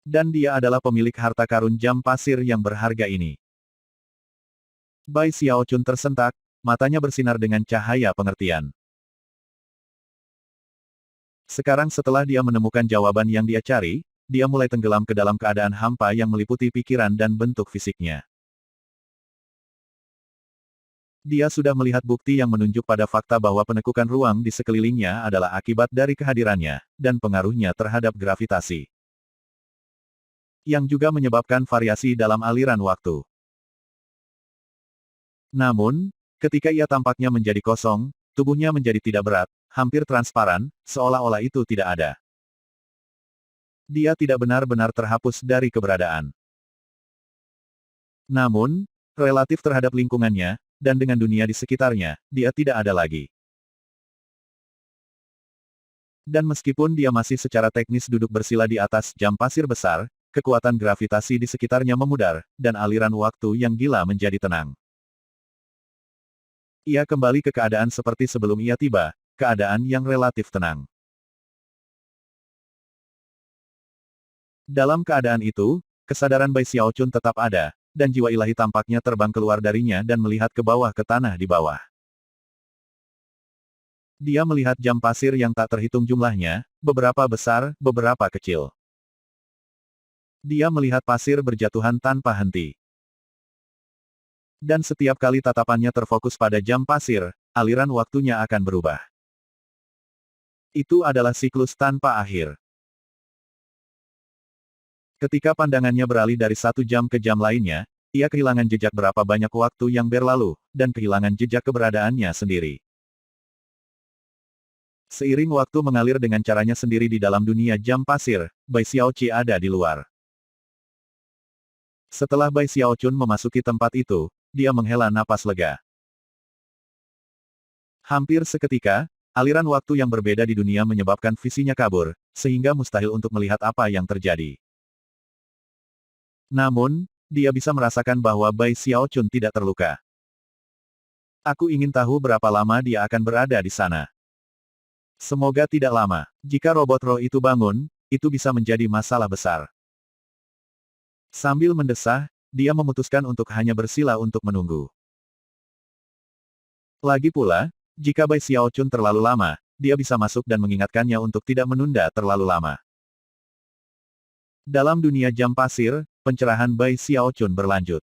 Dan dia adalah pemilik harta karun jam pasir yang berharga ini. Bai Xiaochun tersentak, matanya bersinar dengan cahaya pengertian. Sekarang setelah dia menemukan jawaban yang dia cari, dia mulai tenggelam ke dalam keadaan hampa yang meliputi pikiran dan bentuk fisiknya. Dia sudah melihat bukti yang menunjuk pada fakta bahwa penekukan ruang di sekelilingnya adalah akibat dari kehadirannya, dan pengaruhnya terhadap gravitasi. Yang juga menyebabkan variasi dalam aliran waktu. Namun, ketika ia tampaknya menjadi kosong, tubuhnya menjadi tidak berat, hampir transparan, seolah-olah itu tidak ada. Dia tidak benar-benar terhapus dari keberadaan. Namun, relatif terhadap lingkungannya, dan dengan dunia di sekitarnya, dia tidak ada lagi. Dan meskipun dia masih secara teknis duduk bersila di atas jam pasir besar, kekuatan gravitasi di sekitarnya memudar, dan aliran waktu yang gila menjadi tenang. Ia kembali ke keadaan seperti sebelum ia tiba, keadaan yang relatif tenang. Dalam keadaan itu, kesadaran Bai Xiaochun tetap ada, dan jiwa ilahi tampaknya terbang keluar darinya dan melihat ke bawah ke tanah di bawah. Dia melihat jam pasir yang tak terhitung jumlahnya, beberapa besar, beberapa kecil. Dia melihat pasir berjatuhan tanpa henti. Dan setiap kali tatapannya terfokus pada jam pasir, aliran waktunya akan berubah. Itu adalah siklus tanpa akhir. Ketika pandangannya beralih dari satu jam ke jam lainnya, ia kehilangan jejak berapa banyak waktu yang berlalu, dan kehilangan jejak keberadaannya sendiri. Seiring waktu mengalir dengan caranya sendiri di dalam dunia jam pasir, Bai Xiaoqi ada di luar. Setelah Bai Xiaochun memasuki tempat itu, dia menghela napas lega. Hampir seketika, aliran waktu yang berbeda di dunia menyebabkan visinya kabur, sehingga mustahil untuk melihat apa yang terjadi. Namun, dia bisa merasakan bahwa Bai Xiaochun tidak terluka. Aku ingin tahu berapa lama dia akan berada di sana. Semoga tidak lama. Jika robot roh itu bangun, itu bisa menjadi masalah besar. Sambil mendesah, dia memutuskan untuk hanya bersila untuk menunggu. Lagi pula, jika Bai Xiaochun terlalu lama, dia bisa masuk dan mengingatkannya untuk tidak menunda terlalu lama. Dalam dunia jam pasir, pencerahan Bai Xiaochun berlanjut.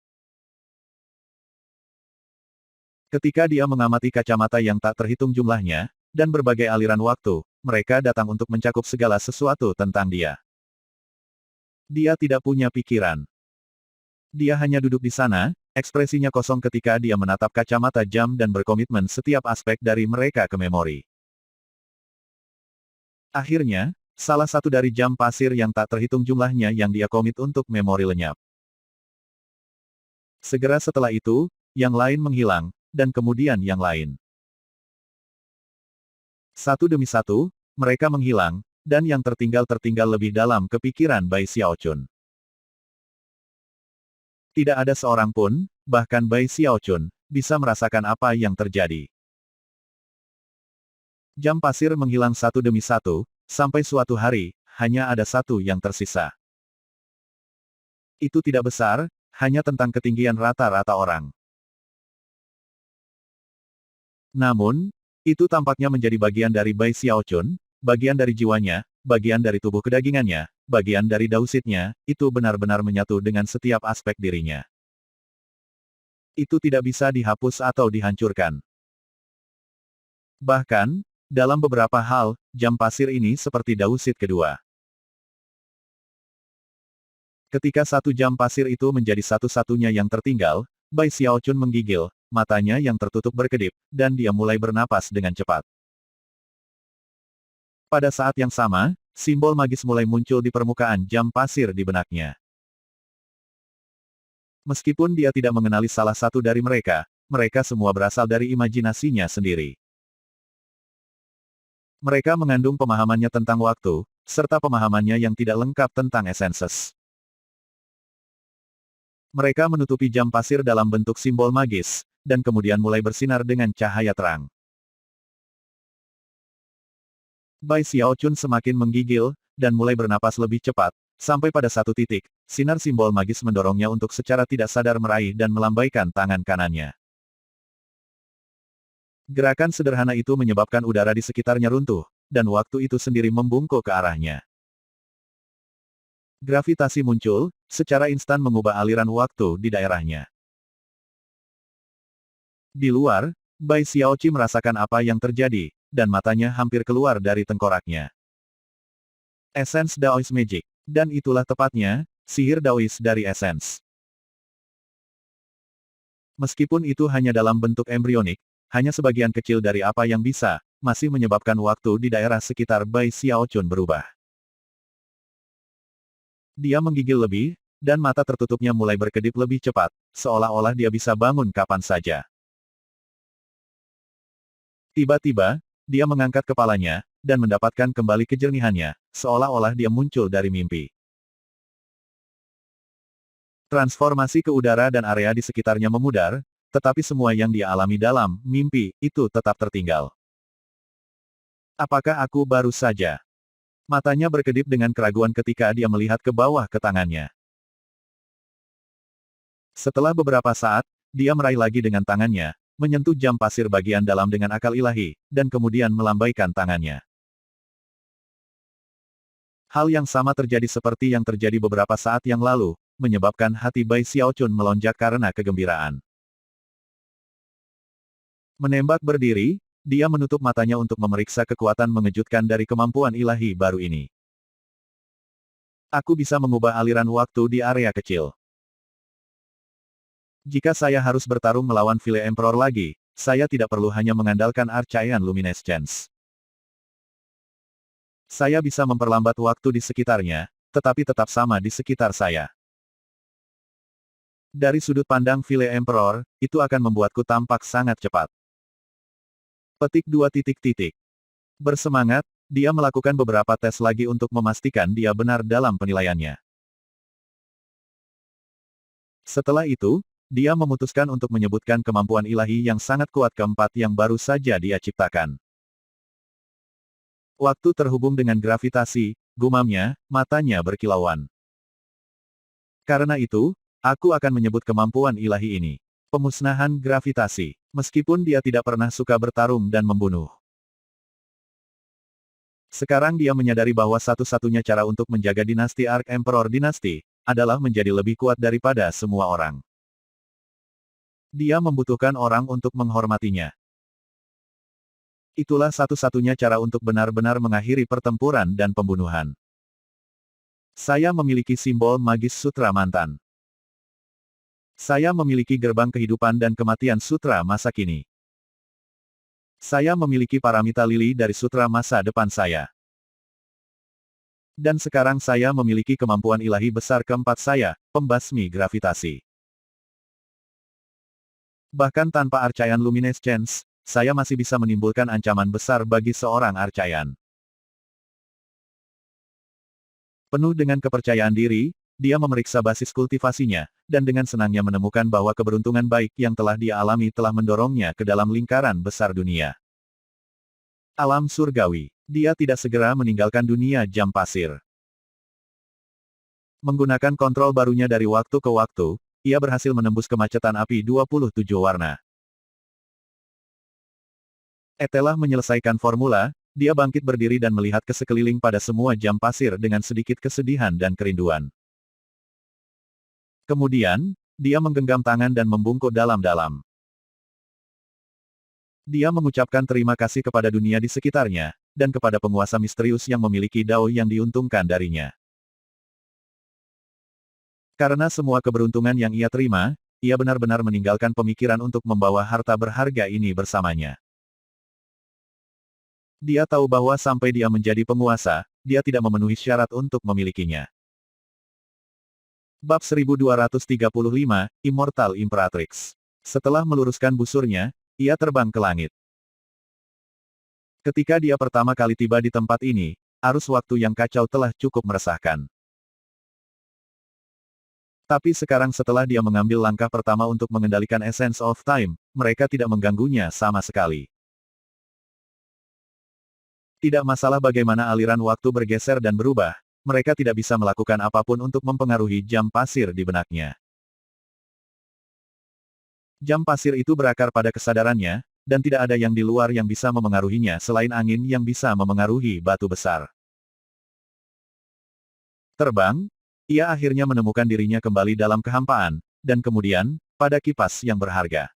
Ketika dia mengamati kacamata yang tak terhitung jumlahnya, dan berbagai aliran waktu, mereka datang untuk mencakup segala sesuatu tentang dia. Dia tidak punya pikiran. Dia hanya duduk di sana, ekspresinya kosong ketika dia menatap kacamata jam dan berkomitmen setiap aspek dari mereka ke memori. Akhirnya, salah satu dari jam pasir yang tak terhitung jumlahnya yang dia komit untuk memori lenyap. Segera setelah itu, yang lain menghilang, dan kemudian yang lain. Satu demi satu, mereka menghilang, dan yang tertinggal lebih dalam kepikiran Bai Xiaochun. Tidak ada seorang pun, bahkan Bai Xiaochun, bisa merasakan apa yang terjadi. Jam pasir menghilang satu demi satu, sampai suatu hari, hanya ada satu yang tersisa. Itu tidak besar, hanya tentang ketinggian rata-rata orang. Namun, itu tampaknya menjadi bagian dari Bai Xiaochun, bagian dari jiwanya, bagian dari tubuh kedagingannya, bagian dari dausitnya, itu benar-benar menyatu dengan setiap aspek dirinya. Itu tidak bisa dihapus atau dihancurkan. Bahkan, dalam beberapa hal, jam pasir ini seperti dausit kedua. Ketika satu jam pasir itu menjadi satu-satunya yang tertinggal, Bai Xiaochun menggigil, matanya yang tertutup berkedip, dan dia mulai bernapas dengan cepat. Pada saat yang sama, simbol magis mulai muncul di permukaan jam pasir di benaknya. Meskipun dia tidak mengenali salah satu dari mereka, mereka semua berasal dari imajinasinya sendiri. Mereka mengandung pemahamannya tentang waktu, serta pemahamannya yang tidak lengkap tentang esenses. Mereka menutupi jam pasir dalam bentuk simbol magis, dan kemudian mulai bersinar dengan cahaya terang. Bai Xiaochun semakin menggigil, dan mulai bernapas lebih cepat, Sampai pada satu titik, sinar simbol magis mendorongnya untuk secara tidak sadar meraih dan melambaikan tangan kanannya. Gerakan sederhana itu menyebabkan udara di sekitarnya runtuh, dan waktu itu sendiri membungkuk ke arahnya. Gravitasi muncul, secara instan mengubah aliran waktu di daerahnya. Di luar, Bai Xiaoqi merasakan apa yang terjadi, dan matanya hampir keluar dari tengkoraknya. Essence Daoist Magic. Dan itulah tepatnya, sihir Daoist dari Essence. Meskipun itu hanya dalam bentuk embrionik, hanya sebagian kecil dari apa yang bisa, masih menyebabkan waktu di daerah sekitar Bai Xiaochun berubah. Dia menggigil lebih, dan mata tertutupnya mulai berkedip lebih cepat, seolah-olah dia bisa bangun kapan saja. Tiba-tiba, dia mengangkat kepalanya, dan mendapatkan kembali kejernihannya, seolah-olah dia muncul dari mimpi. Transformasi ke udara dan area di sekitarnya memudar, tetapi semua yang dia alami dalam mimpi itu tetap tertinggal. Apakah aku baru saja? Matanya berkedip dengan keraguan ketika dia melihat ke bawah ke tangannya. Setelah beberapa saat, dia meraih lagi dengan tangannya, menyentuh jam pasir bagian dalam dengan akal ilahi, dan kemudian melambaikan tangannya. Hal yang sama terjadi seperti yang terjadi beberapa saat yang lalu, menyebabkan hati Bai Xiaochun melonjak karena kegembiraan. Menembak berdiri, dia menutup matanya untuk memeriksa kekuatan mengejutkan dari kemampuan ilahi baru ini. Aku bisa mengubah aliran waktu di area kecil. Jika saya harus bertarung melawan Vile Emperor lagi, saya tidak perlu hanya mengandalkan Archaian Luminescence. Saya bisa memperlambat waktu di sekitarnya, tetapi tetap sama di sekitar saya. Dari sudut pandang Vile Emperor, itu akan membuatku tampak sangat cepat. Petik 2 titik. Bersemangat, dia melakukan beberapa tes lagi untuk memastikan dia benar dalam penilaiannya. Setelah itu, dia memutuskan untuk menyebutkan kemampuan ilahi yang sangat kuat keempat yang baru saja dia ciptakan. Waktu terhubung dengan gravitasi, gumamnya, matanya berkilauan. Karena itu, aku akan menyebut kemampuan ilahi ini. Pemusnahan gravitasi. Meskipun dia tidak pernah suka bertarung dan membunuh. Sekarang dia menyadari bahwa satu-satunya cara untuk menjaga dinasti Ark Emperor dinasti, adalah menjadi lebih kuat daripada semua orang. Dia membutuhkan orang untuk menghormatinya. Itulah satu-satunya cara untuk benar-benar mengakhiri pertempuran dan pembunuhan. Saya memiliki simbol magis sutra mantan. Saya memiliki gerbang kehidupan dan kematian sutra masa kini. Saya memiliki paramita lili dari sutra masa depan saya. Dan sekarang saya memiliki kemampuan ilahi besar keempat saya, pembasmi gravitasi. Bahkan tanpa Archaian Luminescence, saya masih bisa menimbulkan ancaman besar bagi seorang Archaian. Penuh dengan kepercayaan diri, dia memeriksa basis kultivasinya, dan dengan senangnya menemukan bahwa keberuntungan baik yang telah dia alami telah mendorongnya ke dalam lingkaran besar dunia. Alam surgawi. Dia tidak segera meninggalkan dunia jam pasir. Menggunakan kontrol barunya dari waktu ke waktu, ia berhasil menembus kemacetan api 27 warna. Telah menyelesaikan formula, dia bangkit berdiri dan melihat ke sekeliling pada semua jam pasir dengan sedikit kesedihan dan kerinduan. Kemudian, dia menggenggam tangan dan membungkuk dalam-dalam. Dia mengucapkan terima kasih kepada dunia di sekitarnya, dan kepada penguasa misterius yang memiliki dao yang diuntungkan darinya. Karena semua keberuntungan yang ia terima, ia benar-benar meninggalkan pemikiran untuk membawa harta berharga ini bersamanya. Dia tahu bahwa sampai dia menjadi penguasa, dia tidak memenuhi syarat untuk memilikinya. Bab 1235, Immortal Imperatrix. Setelah meluruskan busurnya, ia terbang ke langit. Ketika dia pertama kali tiba di tempat ini, arus waktu yang kacau telah cukup meresahkan. Tapi sekarang setelah dia mengambil langkah pertama untuk mengendalikan Essence of Time, mereka tidak mengganggunya sama sekali. Tidak masalah bagaimana aliran waktu bergeser dan berubah, mereka tidak bisa melakukan apapun untuk mempengaruhi jam pasir di benaknya. Jam pasir itu berakar pada kesadarannya, dan tidak ada yang di luar yang bisa memengaruhinya selain angin yang bisa memengaruhi batu besar. Terbang, ia akhirnya menemukan dirinya kembali dalam kehampaan, dan kemudian, pada kipas yang berharga.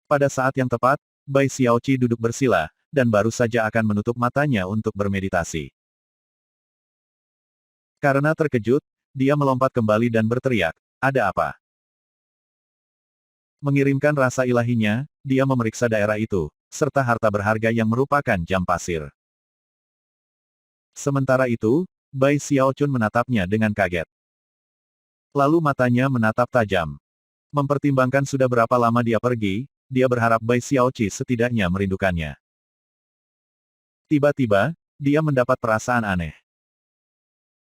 Pada saat yang tepat, Bai Xiaoqi duduk bersila, dan baru saja akan menutup matanya untuk bermeditasi. Karena terkejut, dia melompat kembali dan berteriak, "Ada apa?" Mengirimkan rasa ilahinya, dia memeriksa daerah itu, serta harta berharga yang merupakan jam pasir. Sementara itu, Bai Xiaochun menatapnya dengan kaget. Lalu matanya menatap tajam. Mempertimbangkan sudah berapa lama dia pergi, dia berharap Bai Xiaoqi setidaknya merindukannya. Tiba-tiba, dia mendapat perasaan aneh.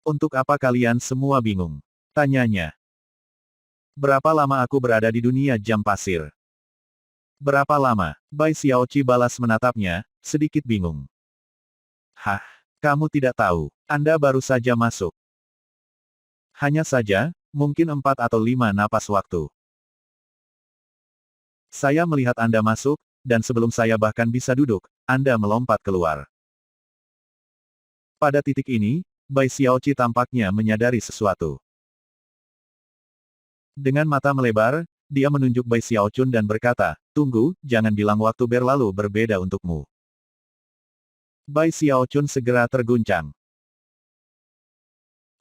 "Untuk apa kalian semua bingung?" tanyanya. "Berapa lama aku berada di dunia jam pasir?" "Berapa lama?" Bai Xiaoqi balas menatapnya, sedikit bingung. "Hah, kamu tidak tahu. Anda baru saja masuk." "Hanya saja, mungkin 4 atau 5 napas waktu. Saya melihat Anda masuk, dan sebelum saya bahkan bisa duduk, Anda melompat keluar." Pada titik ini, Bai Xiaoqi tampaknya menyadari sesuatu. Dengan mata melebar, dia menunjuk Bai Xiaochun dan berkata, "Tunggu, jangan bilang waktu berlalu berbeda untukmu." Bai Xiaochun segera terguncang.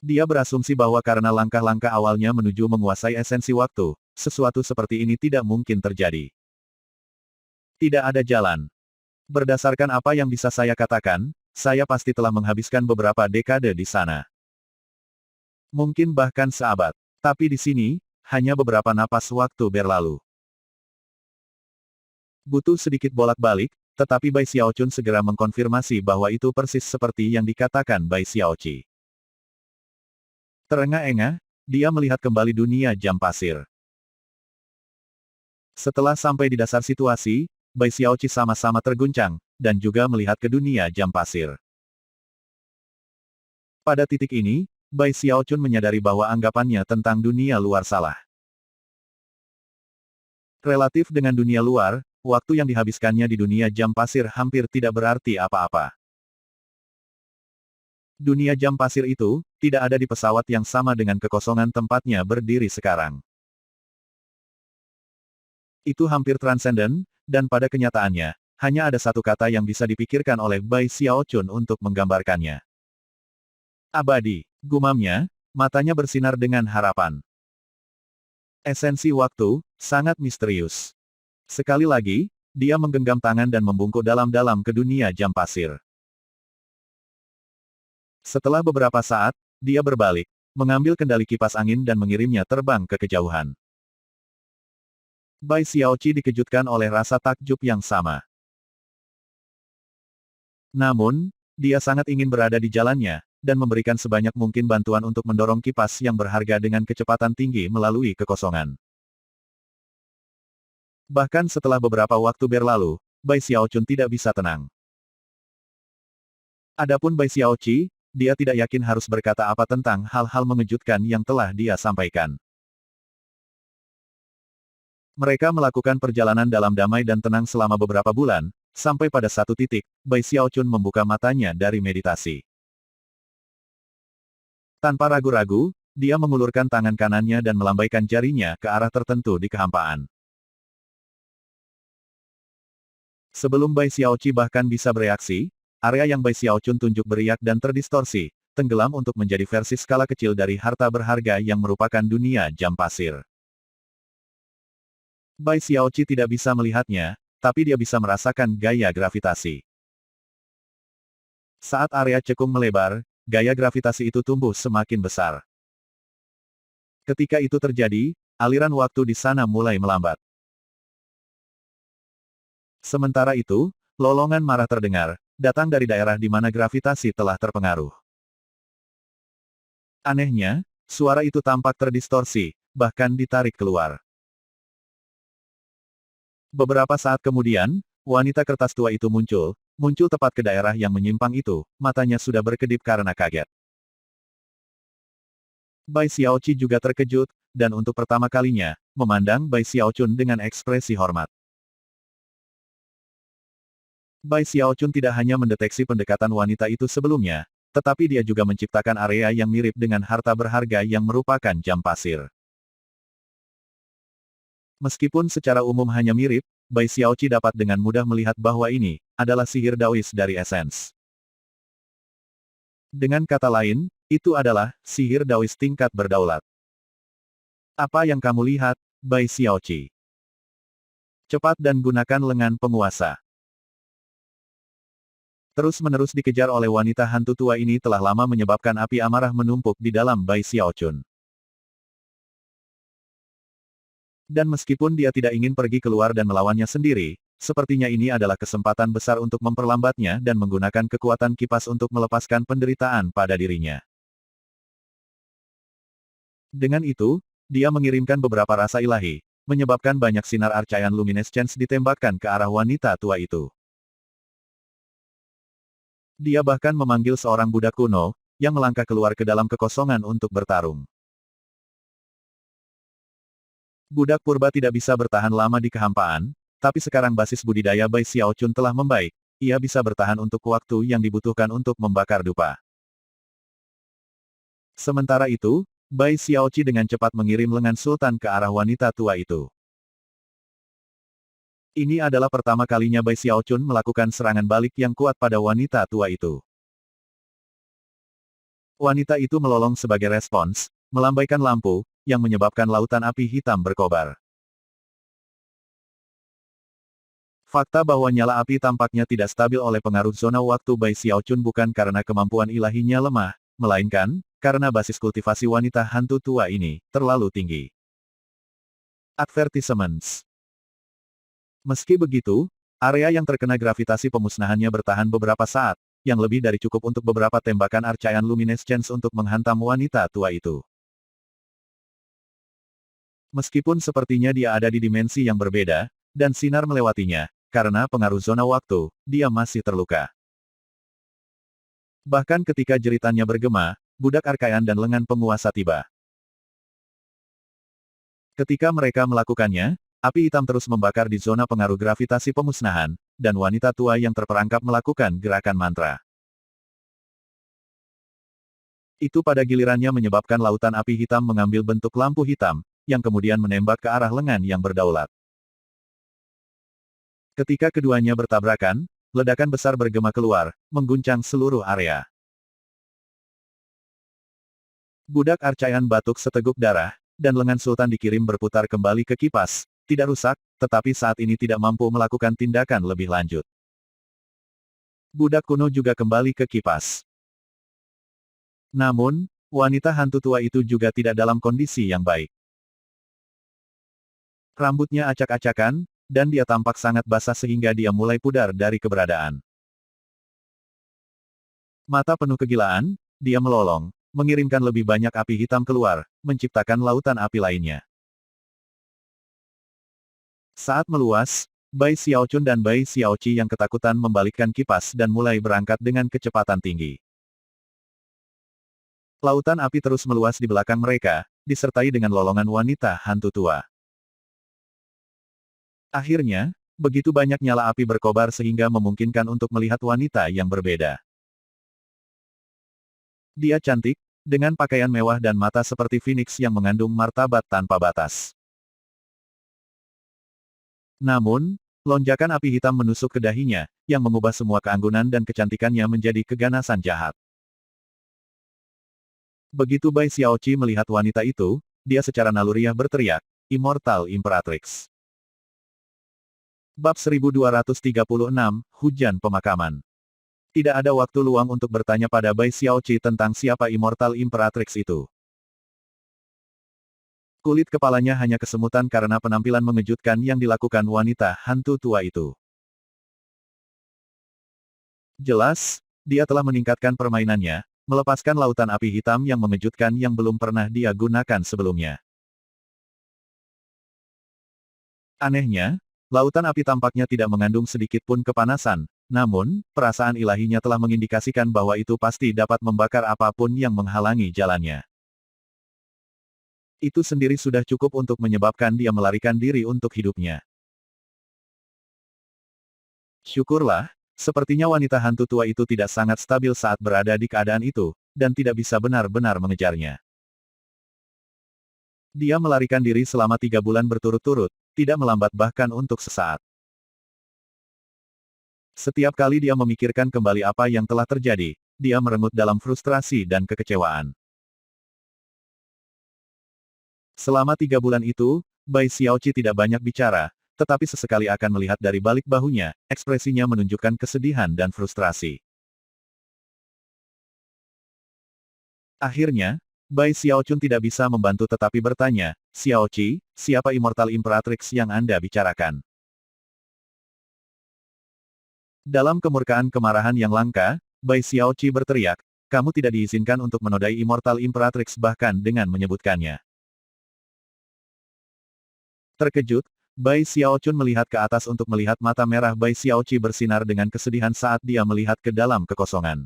Dia berasumsi bahwa karena langkah-langkah awalnya menuju menguasai esensi waktu, sesuatu seperti ini tidak mungkin terjadi. Tidak ada jalan. Berdasarkan apa yang bisa saya katakan, saya pasti telah menghabiskan beberapa dekade di sana. Mungkin bahkan seabad. Tapi di sini, hanya beberapa napas waktu berlalu. Butuh sedikit bolak-balik, tetapi Bai Xiaochun segera mengkonfirmasi bahwa itu persis seperti yang dikatakan Bai Xiaoqi. Terengah-engah, dia melihat kembali dunia jam pasir. Setelah sampai di dasar situasi, Bai Xiaoqi sama-sama terguncang, dan juga melihat ke dunia jam pasir. Pada titik ini, Bai Xiaochun menyadari bahwa anggapannya tentang dunia luar salah. Relatif dengan dunia luar, waktu yang dihabiskannya di dunia jam pasir hampir tidak berarti apa-apa. Dunia jam pasir itu, tidak ada di pesawat yang sama dengan kekosongan tempatnya berdiri sekarang. Itu hampir transenden, dan pada kenyataannya, hanya ada satu kata yang bisa dipikirkan oleh Bai Xiaochun untuk menggambarkannya. Abadi, gumamnya, matanya bersinar dengan harapan. Esensi waktu, sangat misterius. Sekali lagi, dia menggenggam tangan dan membungkuk dalam-dalam ke dunia jam pasir. Setelah beberapa saat, dia berbalik, mengambil kendali kipas angin dan mengirimnya terbang ke kejauhan. Bai Xiaoqi dikejutkan oleh rasa takjub yang sama. Namun, dia sangat ingin berada di jalannya, dan memberikan sebanyak mungkin bantuan untuk mendorong kipas yang berharga dengan kecepatan tinggi melalui kekosongan. Bahkan setelah beberapa waktu berlalu, Bai Xiaochun tidak bisa tenang. Adapun Bai Xiaoqi, dia tidak yakin harus berkata apa tentang hal-hal mengejutkan yang telah dia sampaikan. Mereka melakukan perjalanan dalam damai dan tenang selama beberapa bulan, sampai pada satu titik, Bai Xiaochun membuka matanya dari meditasi. Tanpa ragu-ragu, dia mengulurkan tangan kanannya dan melambaikan jarinya ke arah tertentu di kehampaan. Sebelum Bai Xiaoqi bahkan bisa bereaksi, area yang Bai Xiaochun tunjuk beriak dan terdistorsi, tenggelam untuk menjadi versi skala kecil dari harta berharga yang merupakan dunia jam pasir. Bai Xiaoqi tidak bisa melihatnya, tapi dia bisa merasakan gaya gravitasi. Saat area cekung melebar, gaya gravitasi itu tumbuh semakin besar. Ketika itu terjadi, aliran waktu di sana mulai melambat. Sementara itu, lolongan marah terdengar, datang dari daerah di mana gravitasi telah terpengaruh. Anehnya, suara itu tampak terdistorsi, bahkan ditarik keluar. Beberapa saat kemudian, wanita kertas tua itu muncul, muncul tepat ke daerah yang menyimpang itu, matanya sudah berkedip karena kaget. Bai Xiaoqi juga terkejut, dan untuk pertama kalinya, memandang Bai Xiaochun dengan ekspresi hormat. Bai Xiaochun tidak hanya mendeteksi pendekatan wanita itu sebelumnya, tetapi dia juga menciptakan area yang mirip dengan harta berharga yang merupakan jam pasir. Meskipun secara umum hanya mirip, Bai Xiaoqi dapat dengan mudah melihat bahwa ini adalah sihir Daois dari esens. Dengan kata lain, itu adalah sihir Daois tingkat berdaulat. Apa yang kamu lihat, Bai Xiaoqi? Cepat dan gunakan lengan penguasa. Terus-menerus dikejar oleh wanita hantu tua ini telah lama menyebabkan api amarah menumpuk di dalam Bai Xiaochun. Dan meskipun dia tidak ingin pergi keluar dan melawannya sendiri, sepertinya ini adalah kesempatan besar untuk memperlambatnya dan menggunakan kekuatan kipas untuk melepaskan penderitaan pada dirinya. Dengan itu, dia mengirimkan beberapa rasa ilahi, menyebabkan banyak sinar arcaian luminescence ditembakkan ke arah wanita tua itu. Dia bahkan memanggil seorang budak kuno, yang melangkah keluar ke dalam kekosongan untuk bertarung. Budak purba tidak bisa bertahan lama di kehampaan, tapi sekarang basis budidaya Bai Xiaochun telah membaik, ia bisa bertahan untuk waktu yang dibutuhkan untuk membakar dupa. Sementara itu, Bai Xiaoqi dengan cepat mengirim lengan sultan ke arah wanita tua itu. Ini adalah pertama kalinya Bai Xiaochun melakukan serangan balik yang kuat pada wanita tua itu. Wanita itu melolong sebagai respons, melambaikan lampu, yang menyebabkan lautan api hitam berkobar. Fakta bahwa nyala api tampaknya tidak stabil oleh pengaruh zona waktu Bai Xiaochun bukan karena kemampuan ilahinya lemah, melainkan karena basis kultivasi wanita hantu tua ini terlalu tinggi. Advertisements. Meski begitu, area yang terkena gravitasi pemusnahannya bertahan beberapa saat, yang lebih dari cukup untuk beberapa tembakan arcaian luminescence untuk menghantam wanita tua itu. Meskipun sepertinya dia ada di dimensi yang berbeda, dan sinar melewatinya, karena pengaruh zona waktu, dia masih terluka. Bahkan ketika jeritannya bergema, budak Arkayan dan lengan penguasa tiba. Ketika mereka melakukannya, api hitam terus membakar di zona pengaruh gravitasi pemusnahan, dan wanita tua yang terperangkap melakukan gerakan mantra. Itu pada gilirannya menyebabkan lautan api hitam mengambil bentuk lampu hitam, yang kemudian menembak ke arah lengan yang berdaulat. Ketika keduanya bertabrakan, ledakan besar bergema keluar, mengguncang seluruh area. Budak Arcayan batuk seteguk darah, dan lengan Sultan dikirim berputar kembali ke kipas, tidak rusak, tetapi saat ini tidak mampu melakukan tindakan lebih lanjut. Budak kuno juga kembali ke kipas. Namun, wanita hantu tua itu juga tidak dalam kondisi yang baik. Rambutnya acak-acakan, dan dia tampak sangat basah sehingga dia mulai pudar dari keberadaan. Mata penuh kegilaan, dia melolong, mengirimkan lebih banyak api hitam keluar, menciptakan lautan api lainnya. Saat meluas, Bai Xiaochun dan Bai Xiaoqi yang ketakutan membalikkan kipas dan mulai berangkat dengan kecepatan tinggi. Lautan api terus meluas di belakang mereka, disertai dengan lolongan wanita hantu tua. Akhirnya, begitu banyak nyala api berkobar sehingga memungkinkan untuk melihat wanita yang berbeda. Dia cantik, dengan pakaian mewah dan mata seperti Phoenix yang mengandung martabat tanpa batas. Namun, lonjakan api hitam menusuk ke dahinya, yang mengubah semua keanggunan dan kecantikannya menjadi keganasan jahat. Begitu Bai Xiaoqi melihat wanita itu, dia secara naluriah berteriak, Immortal Imperatrix. Bab 1236, Hujan Pemakaman. Tidak ada waktu luang untuk bertanya pada Bai Xiaoqi tentang siapa Immortal Imperatrix itu. Kulit kepalanya hanya kesemutan karena penampilan mengejutkan yang dilakukan wanita hantu tua itu. Jelas, dia telah meningkatkan permainannya, melepaskan lautan api hitam yang mengejutkan yang belum pernah dia gunakan sebelumnya. Anehnya, lautan api tampaknya tidak mengandung sedikit pun kepanasan, Namun, perasaan ilahinya telah mengindikasikan bahwa itu pasti dapat membakar apapun yang menghalangi jalannya. Itu sendiri sudah cukup untuk menyebabkan dia melarikan diri untuk hidupnya. Syukurlah, sepertinya wanita hantu tua itu tidak sangat stabil saat berada di keadaan itu, dan tidak bisa benar-benar mengejarnya. Dia melarikan diri selama 3 bulan berturut-turut, tidak melambat bahkan untuk sesaat. Setiap kali dia memikirkan kembali apa yang telah terjadi, dia merengut dalam frustrasi dan kekecewaan. Selama 3 bulan itu, Bai Xiaoqi tidak banyak bicara, tetapi sesekali akan melihat dari balik bahunya, ekspresinya menunjukkan kesedihan dan frustrasi. Akhirnya, Bai Xiaochun tidak bisa membantu tetapi bertanya, "Xiaoqi, siapa Immortal Imperatrix yang Anda bicarakan?" Dalam kemurkaan kemarahan yang langka, Bai Xiaoqi berteriak, "Kamu tidak diizinkan untuk menodai Immortal Imperatrix bahkan dengan menyebutkannya." Terkejut, Bai Xiaochun melihat ke atas untuk melihat mata merah Bai Xiaoqi bersinar dengan kesedihan saat dia melihat ke dalam kekosongan.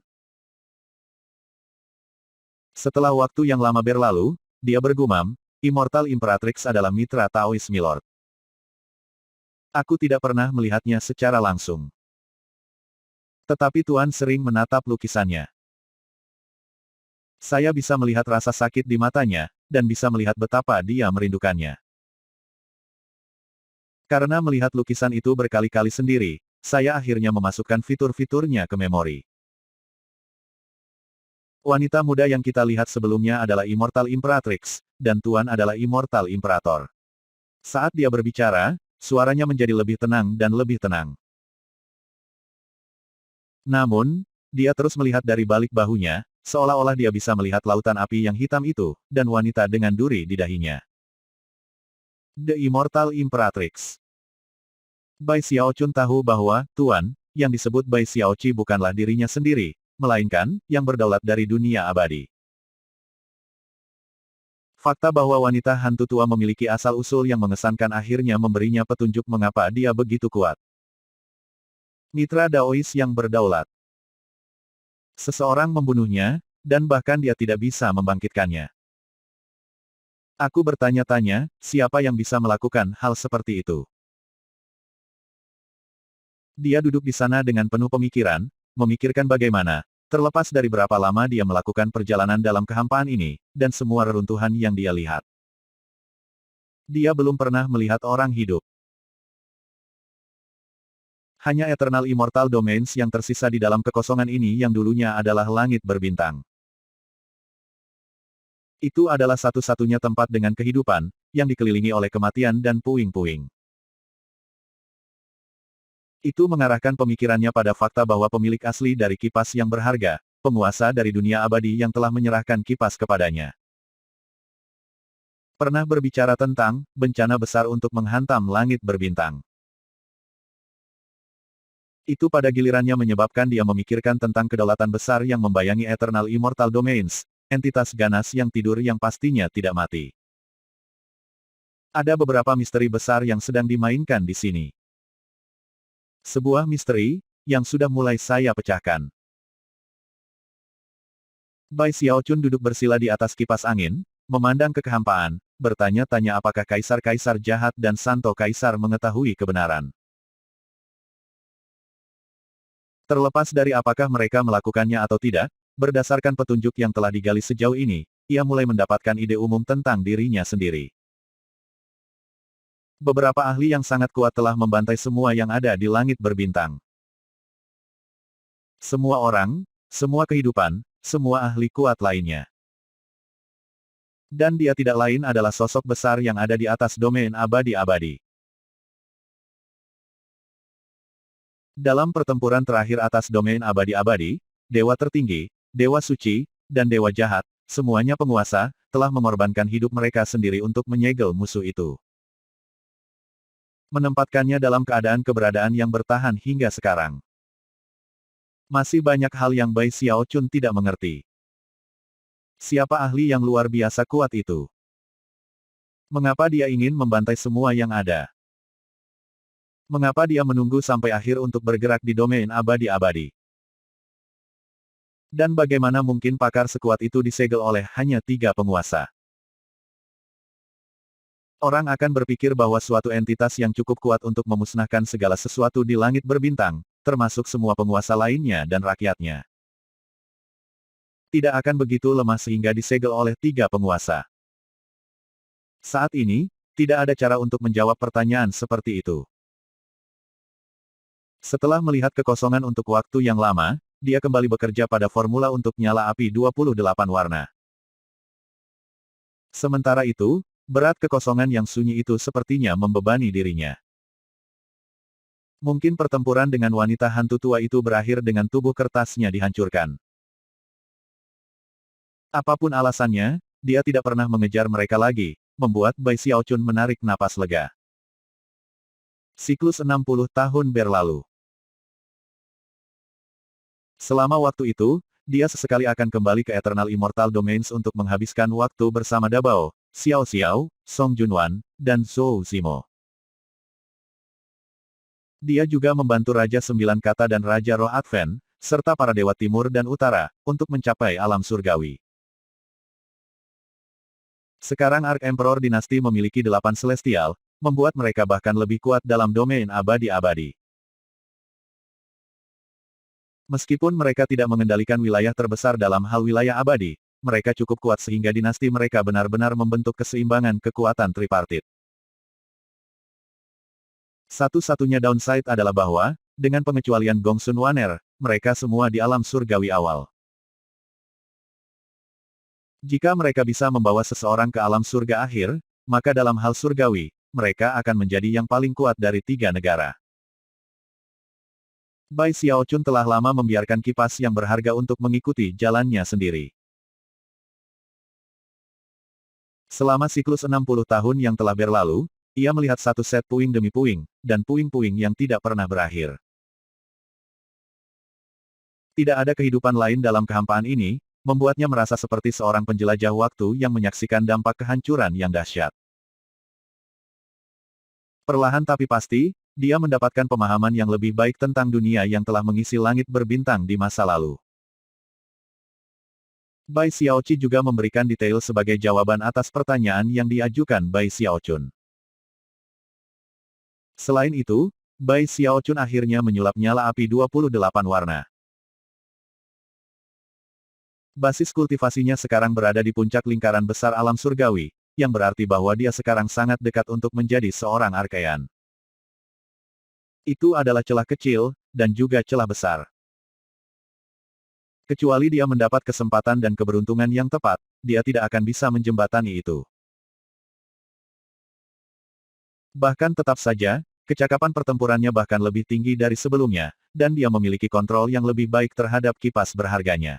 Setelah waktu yang lama berlalu, dia bergumam, "Immortal Imperatrix adalah mitra Taois Milord. Aku tidak pernah melihatnya secara langsung. Tetapi Tuan sering menatap lukisannya. Saya bisa melihat rasa sakit di matanya, dan bisa melihat betapa dia merindukannya. Karena melihat lukisan itu berkali-kali sendiri, saya akhirnya memasukkan fitur-fiturnya ke memori. Wanita muda yang kita lihat sebelumnya adalah Immortal Imperatrix, dan Tuan adalah Immortal Imperator." Saat dia berbicara, suaranya menjadi lebih tenang dan lebih tenang. Namun, dia terus melihat dari balik bahunya, seolah-olah dia bisa melihat lautan api yang hitam itu, dan wanita dengan duri di dahinya. The Immortal Imperatrix. Bai Xiaochun tahu bahwa, Tuan, yang disebut Bai Xiaoqi bukanlah dirinya sendiri, melainkan, yang berdaulat dari dunia abadi. Fakta bahwa wanita hantu tua memiliki asal-usul yang mengesankan akhirnya memberinya petunjuk mengapa dia begitu kuat. Mitra Daois yang berdaulat. Seseorang membunuhnya, dan bahkan dia tidak bisa membangkitkannya. Aku bertanya-tanya, siapa yang bisa melakukan hal seperti itu? Dia duduk di sana dengan penuh pemikiran, memikirkan bagaimana, terlepas dari berapa lama dia melakukan perjalanan dalam kehampaan ini, dan semua reruntuhan yang dia lihat. Dia belum pernah melihat orang hidup. Hanya Eternal Immortal Domains yang tersisa di dalam kekosongan ini yang dulunya adalah langit berbintang. Itu adalah satu-satunya tempat dengan kehidupan, yang dikelilingi oleh kematian dan puing-puing. Itu mengarahkan pemikirannya pada fakta bahwa pemilik asli dari kipas yang berharga, penguasa dari dunia abadi yang telah menyerahkan kipas kepadanya. Pernah berbicara tentang bencana besar untuk menghantam langit berbintang. Itu pada gilirannya menyebabkan dia memikirkan tentang kedaulatan besar yang membayangi Eternal Immortal Domains, entitas ganas yang tidur yang pastinya tidak mati. Ada beberapa misteri besar yang sedang dimainkan di sini. Sebuah misteri, yang sudah mulai saya pecahkan. Bai Xiaochun duduk bersila di atas kipas angin, memandang ke kehampaan, bertanya-tanya apakah kaisar-kaisar jahat dan santo kaisar mengetahui kebenaran. Terlepas dari apakah mereka melakukannya atau tidak, berdasarkan petunjuk yang telah digali sejauh ini, ia mulai mendapatkan ide umum tentang dirinya sendiri. Beberapa ahli yang sangat kuat telah membantai semua yang ada di langit berbintang. Semua orang, semua kehidupan, semua ahli kuat lainnya. Dan dia tidak lain adalah sosok besar yang ada di atas domain abadi-abadi. Dalam pertempuran terakhir atas domain abadi-abadi, dewa tertinggi, dewa suci, dan dewa jahat, semuanya penguasa, telah mengorbankan hidup mereka sendiri untuk menyegel musuh itu. Menempatkannya dalam keadaan keberadaan yang bertahan hingga sekarang. Masih banyak hal yang Bai Xiaochun tidak mengerti. Siapa ahli yang luar biasa kuat itu? Mengapa dia ingin membantai semua yang ada? Mengapa dia menunggu sampai akhir untuk bergerak di domain abadi-abadi? Dan bagaimana mungkin pakar sekuat itu disegel oleh hanya 3 penguasa? Orang akan berpikir bahwa suatu entitas yang cukup kuat untuk memusnahkan segala sesuatu di langit berbintang, termasuk semua penguasa lainnya dan rakyatnya, tidak akan begitu lemah sehingga disegel oleh 3 penguasa. Saat ini, tidak ada cara untuk menjawab pertanyaan seperti itu. Setelah melihat kekosongan untuk waktu yang lama, dia kembali bekerja pada formula untuk nyala api 28 warna. Sementara itu, berat kekosongan yang sunyi itu sepertinya membebani dirinya. Mungkin pertempuran dengan wanita hantu tua itu berakhir dengan tubuh kertasnya dihancurkan. Apapun alasannya, dia tidak pernah mengejar mereka lagi, membuat Bai Xiaochun menarik napas lega. Siklus 60 tahun berlalu. Selama waktu itu, dia sesekali akan kembali ke Eternal Immortal Domains untuk menghabiskan waktu bersama Dabao, Xiao Xiao, Song Junwan, dan Zhou Zimo. Dia juga membantu Raja Sembilan Kata dan Raja Roh Advent, serta para Dewa Timur dan Utara, untuk mencapai alam surgawi. Sekarang Ark Emperor Dinasti memiliki 8 Celestial, membuat mereka bahkan lebih kuat dalam domain abadi-abadi. Meskipun mereka tidak mengendalikan wilayah terbesar dalam hal wilayah abadi, mereka cukup kuat sehingga dinasti mereka benar-benar membentuk keseimbangan kekuatan tripartit. Satu-satunya downside adalah bahwa, dengan pengecualian Gongsun Wanner, mereka semua di alam surgawi awal. Jika mereka bisa membawa seseorang ke alam surga akhir, maka dalam hal surgawi, mereka akan menjadi yang paling kuat dari 3 negara. Bai Xiaochun telah lama membiarkan kipas yang berharga untuk mengikuti jalannya sendiri. Selama siklus 60 tahun yang telah berlalu, ia melihat satu set puing demi puing, dan puing-puing yang tidak pernah berakhir. Tidak ada kehidupan lain dalam kehampaan ini, membuatnya merasa seperti seorang penjelajah waktu yang menyaksikan dampak kehancuran yang dahsyat. Perlahan tapi pasti, dia mendapatkan pemahaman yang lebih baik tentang dunia yang telah mengisi langit berbintang di masa lalu. Bai Xiaoqi juga memberikan detail sebagai jawaban atas pertanyaan yang diajukan Bai Xiaochun. Selain itu, Bai Xiaochun akhirnya menyulap nyala api 28 warna. Basis kultivasinya sekarang berada di puncak lingkaran besar alam surgawi, yang berarti bahwa dia sekarang sangat dekat untuk menjadi seorang Arkean. Itu adalah celah kecil, dan juga celah besar. Kecuali dia mendapat kesempatan dan keberuntungan yang tepat, dia tidak akan bisa menjembatani itu. Bahkan tetap saja, kecakapan pertempurannya bahkan lebih tinggi dari sebelumnya, dan dia memiliki kontrol yang lebih baik terhadap kipas berharganya.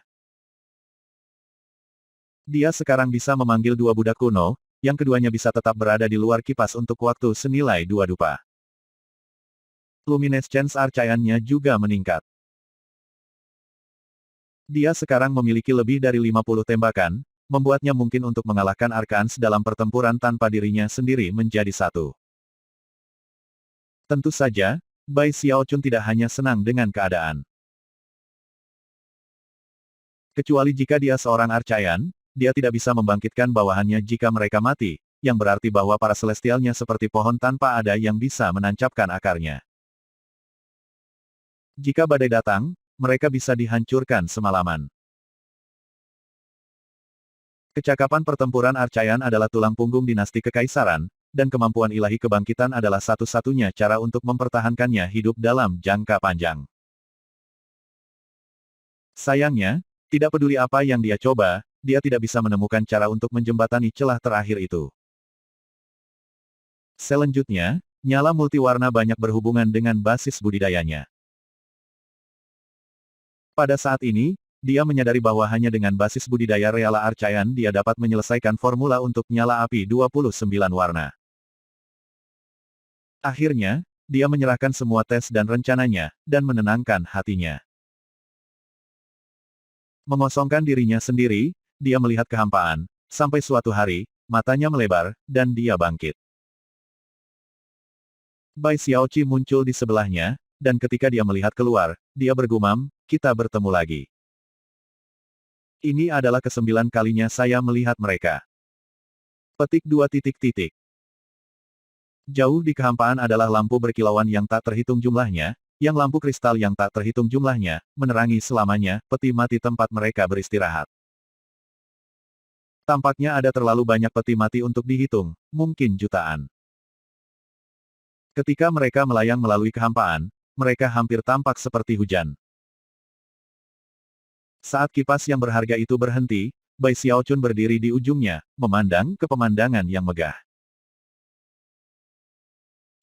Dia sekarang bisa memanggil 2 budak kuno, yang keduanya bisa tetap berada di luar kipas untuk waktu senilai 2 dupa. Luminescence arcayannya juga meningkat. Dia sekarang memiliki lebih dari 50 tembakan, membuatnya mungkin untuk mengalahkan Arkaans dalam pertempuran tanpa dirinya sendiri menjadi satu. Tentu saja, Bai Xiaochun tidak hanya senang dengan keadaan. Kecuali jika dia seorang Arcayan, dia tidak bisa membangkitkan bawahannya jika mereka mati, yang berarti bahwa para celestialnya seperti pohon tanpa ada yang bisa menancapkan akarnya. Jika badai datang, mereka bisa dihancurkan semalaman. Kecakapan pertempuran Arcayan adalah tulang punggung dinasti kekaisaran, dan kemampuan ilahi kebangkitan adalah satu-satunya cara untuk mempertahankannya hidup dalam jangka panjang. Sayangnya, tidak peduli apa yang dia coba, dia tidak bisa menemukan cara untuk menjembatani celah terakhir itu. Selanjutnya, nyala multiwarna banyak berhubungan dengan basis budidayanya. Pada saat ini, dia menyadari bahwa hanya dengan basis budidaya Reala Arcayan dia dapat menyelesaikan formula untuk nyala api 29 warna. Akhirnya, dia menyerahkan semua tes dan rencananya, dan menenangkan hatinya. Mengosongkan dirinya sendiri, dia melihat kehampaan, sampai suatu hari, matanya melebar, dan dia bangkit. Bai Xiaoqi muncul di sebelahnya, dan ketika dia melihat keluar, dia bergumam, kita bertemu lagi. Ini adalah kesembilan kalinya saya melihat mereka. Petik 2. Jauh di kehampaan adalah lampu berkilauan yang tak terhitung jumlahnya, yang lampu kristal yang tak terhitung jumlahnya, menerangi selamanya, peti mati tempat mereka beristirahat. Tampaknya ada terlalu banyak peti mati untuk dihitung, mungkin jutaan. Ketika mereka melayang melalui kehampaan, mereka hampir tampak seperti hujan. Saat kipas yang berharga itu berhenti, Bai Xiaochun berdiri di ujungnya, memandang ke pemandangan yang megah.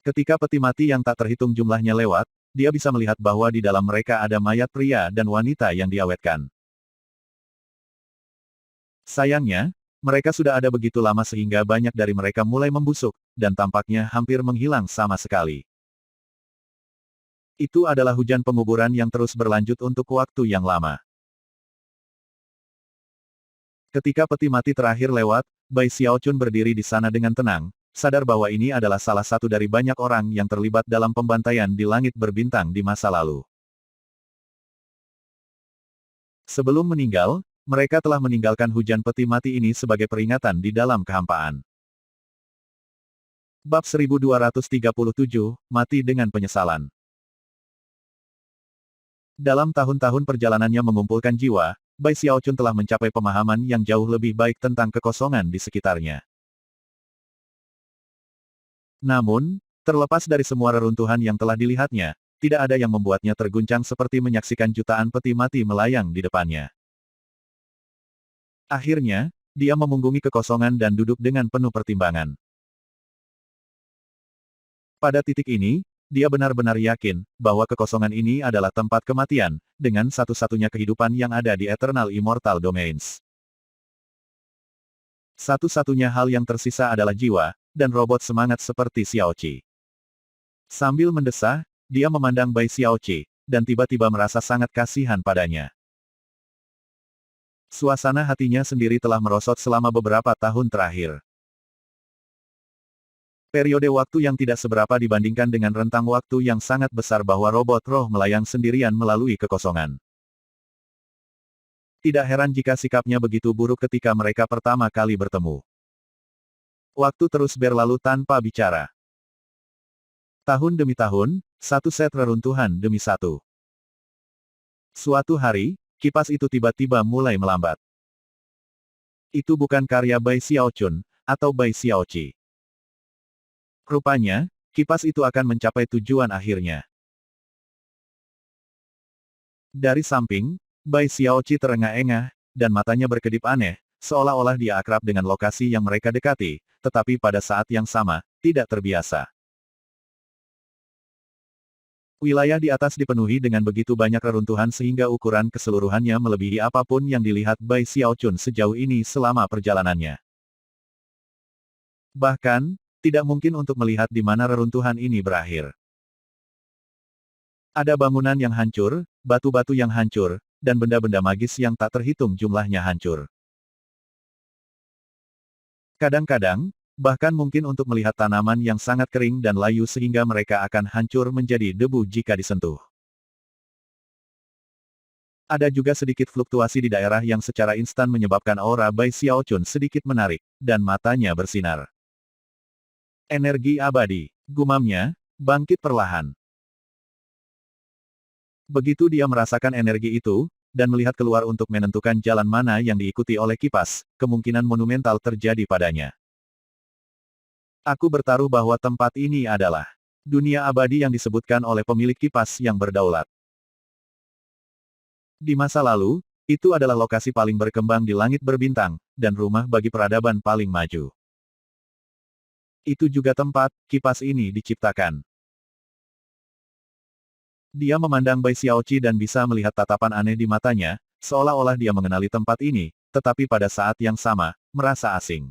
Ketika peti mati yang tak terhitung jumlahnya lewat, dia bisa melihat bahwa di dalam mereka ada mayat pria dan wanita yang diawetkan. Sayangnya, mereka sudah ada begitu lama sehingga banyak dari mereka mulai membusuk, dan tampaknya hampir menghilang sama sekali. Itu adalah hujan penguburan yang terus berlanjut untuk waktu yang lama. Ketika peti mati terakhir lewat, Bai Xiaochun berdiri di sana dengan tenang, sadar bahwa ini adalah salah satu dari banyak orang yang terlibat dalam pembantaian di langit berbintang di masa lalu. Sebelum meninggal, mereka telah meninggalkan hujan peti mati ini sebagai peringatan di dalam kehampaan. Bab 1237, Mati dengan Penyesalan. Dalam tahun-tahun perjalanannya mengumpulkan jiwa, Bai Xiaochun telah mencapai pemahaman yang jauh lebih baik tentang kekosongan di sekitarnya. Namun, terlepas dari semua reruntuhan yang telah dilihatnya, tidak ada yang membuatnya terguncang seperti menyaksikan jutaan peti mati melayang di depannya. Akhirnya, dia memunggungi kekosongan dan duduk dengan penuh pertimbangan. Pada titik ini, dia benar-benar yakin bahwa kekosongan ini adalah tempat kematian, dengan satu-satunya kehidupan yang ada di Eternal Immortal Domains. Satu-satunya hal yang tersisa adalah jiwa, dan robot semangat seperti Xiaoqi. Sambil mendesah, dia memandang Bai Xiaoqi, dan tiba-tiba merasa sangat kasihan padanya. Suasana hatinya sendiri telah merosot selama beberapa tahun terakhir. Periode waktu yang tidak seberapa dibandingkan dengan rentang waktu yang sangat besar bahwa robot roh melayang sendirian melalui kekosongan. Tidak heran jika sikapnya begitu buruk ketika mereka pertama kali bertemu. Waktu terus berlalu tanpa bicara. Tahun demi tahun, satu set reruntuhan demi satu. Suatu hari, kipas itu tiba-tiba mulai melambat. Itu bukan karya Bai Xiaochun, atau Bai Xiaoqi. Rupanya, kipas itu akan mencapai tujuan akhirnya. Dari samping, Bai Xiaoqi terengah-engah, dan matanya berkedip aneh, seolah-olah dia akrab dengan lokasi yang mereka dekati, tetapi pada saat yang sama, tidak terbiasa. Wilayah di atas dipenuhi dengan begitu banyak reruntuhan sehingga ukuran keseluruhannya melebihi apapun yang dilihat Bai Xiaochun sejauh ini selama perjalanannya. Bahkan, tidak mungkin untuk melihat di mana reruntuhan ini berakhir. Ada bangunan yang hancur, batu-batu yang hancur, dan benda-benda magis yang tak terhitung jumlahnya hancur. Kadang-kadang, bahkan mungkin untuk melihat tanaman yang sangat kering dan layu sehingga mereka akan hancur menjadi debu jika disentuh. Ada juga sedikit fluktuasi di daerah yang secara instan menyebabkan aura Bai Xiaochun sedikit menarik, dan matanya bersinar. Energi abadi, gumamnya, bangkit perlahan. Begitu dia merasakan energi itu, dan melihat keluar untuk menentukan jalan mana yang diikuti oleh kipas, kemungkinan monumental terjadi padanya. Aku bertaruh bahwa tempat ini adalah dunia abadi yang disebutkan oleh pemilik kipas yang berdaulat. Di masa lalu, itu adalah lokasi paling berkembang di langit berbintang, dan rumah bagi peradaban paling maju. Itu juga tempat kipas ini diciptakan. Dia memandang Bai Xiaoqi dan bisa melihat tatapan aneh di matanya, seolah-olah dia mengenali tempat ini, tetapi pada saat yang sama, merasa asing.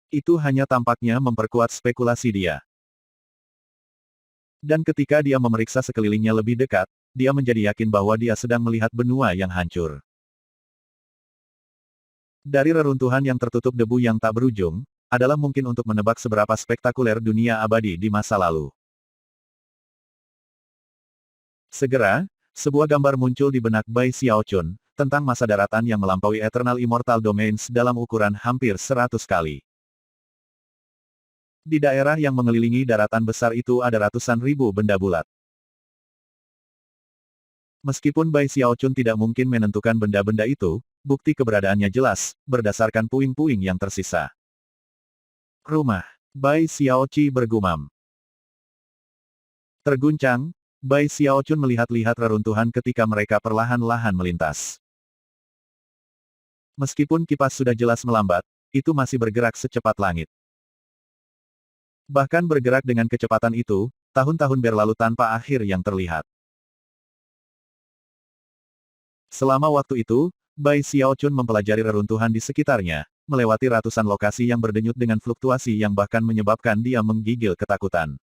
Itu hanya tampaknya memperkuat spekulasi dia. Dan ketika dia memeriksa sekelilingnya lebih dekat, dia menjadi yakin bahwa dia sedang melihat benua yang hancur. Dari reruntuhan yang tertutup debu yang tak berujung, adalah mungkin untuk menebak seberapa spektakuler dunia abadi di masa lalu. Segera, sebuah gambar muncul di benak Bai Xiaochun, tentang masa daratan yang melampaui Eternal Immortal Domains dalam ukuran hampir 100 kali. Di daerah yang mengelilingi daratan besar itu ada ratusan ribu benda bulat. Meskipun Bai Xiaochun tidak mungkin menentukan benda-benda itu, bukti keberadaannya jelas, berdasarkan puing-puing yang tersisa. Rumah. Bai Xiaoqi bergumam. Terguncang, Bai Xiaochun melihat-lihat reruntuhan ketika mereka perlahan-lahan melintas. Meskipun kipas sudah jelas melambat, itu masih bergerak secepat langit. Bahkan bergerak dengan kecepatan itu, tahun-tahun berlalu tanpa akhir yang terlihat. Selama waktu itu, Bai Xiaochun mempelajari reruntuhan di sekitarnya, melewati ratusan lokasi yang berdenyut dengan fluktuasi yang bahkan menyebabkan dia menggigil ketakutan.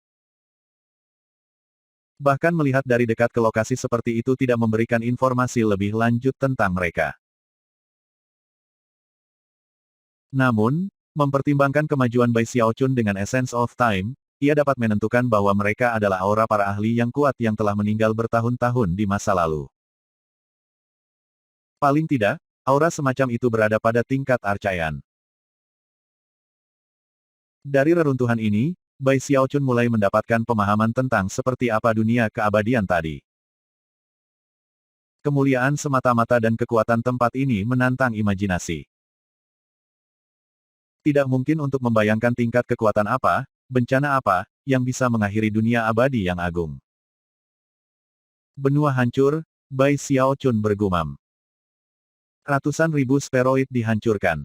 Bahkan melihat dari dekat ke lokasi seperti itu tidak memberikan informasi lebih lanjut tentang mereka. Namun, mempertimbangkan kemajuan Bai Xiaochun dengan Essence of Time, ia dapat menentukan bahwa mereka adalah aura para ahli yang kuat yang telah meninggal bertahun-tahun di masa lalu. Paling tidak, aura semacam itu berada pada tingkat arcaian. Dari reruntuhan ini, Bai Xiaochun mulai mendapatkan pemahaman tentang seperti apa dunia keabadian tadi. Kemuliaan semata-mata dan kekuatan tempat ini menantang imajinasi. Tidak mungkin untuk membayangkan tingkat kekuatan apa, bencana apa, yang bisa mengakhiri dunia abadi yang agung. Benua hancur, Bai Xiaochun bergumam. Ratusan ribu sferoid dihancurkan.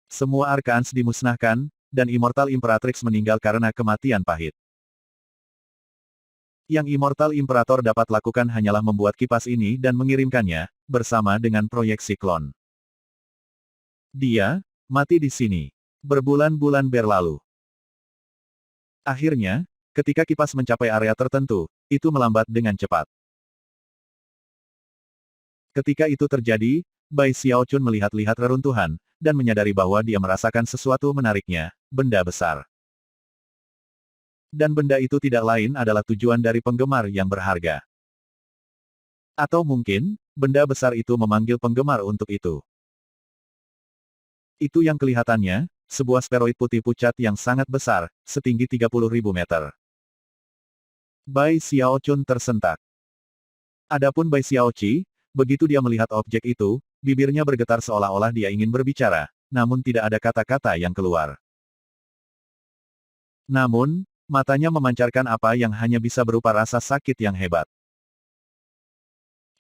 Semua Archons dimusnahkan, dan Immortal Imperatrix meninggal karena kematian pahit. Yang Immortal Imperator dapat lakukan hanyalah membuat kipas ini dan mengirimkannya, bersama dengan proyeksi klon. Dia mati di sini. Berbulan-bulan berlalu. Akhirnya, ketika kipas mencapai area tertentu, itu melambat dengan cepat. Ketika itu terjadi, Bai Xiaochun melihat-lihat reruntuhan, dan menyadari bahwa dia merasakan sesuatu menariknya, benda besar. Dan benda itu tidak lain adalah tujuan dari penggemar yang berharga. Atau mungkin, benda besar itu memanggil penggemar untuk itu. Itu yang kelihatannya, sebuah sferoid putih pucat yang sangat besar, setinggi 30.000 meter. Bai Xiaochun tersentak. Adapun Bai Xiaoqi, begitu dia melihat objek itu, bibirnya bergetar seolah-olah dia ingin berbicara, namun tidak ada kata-kata yang keluar. Namun, matanya memancarkan apa yang hanya bisa berupa rasa sakit yang hebat.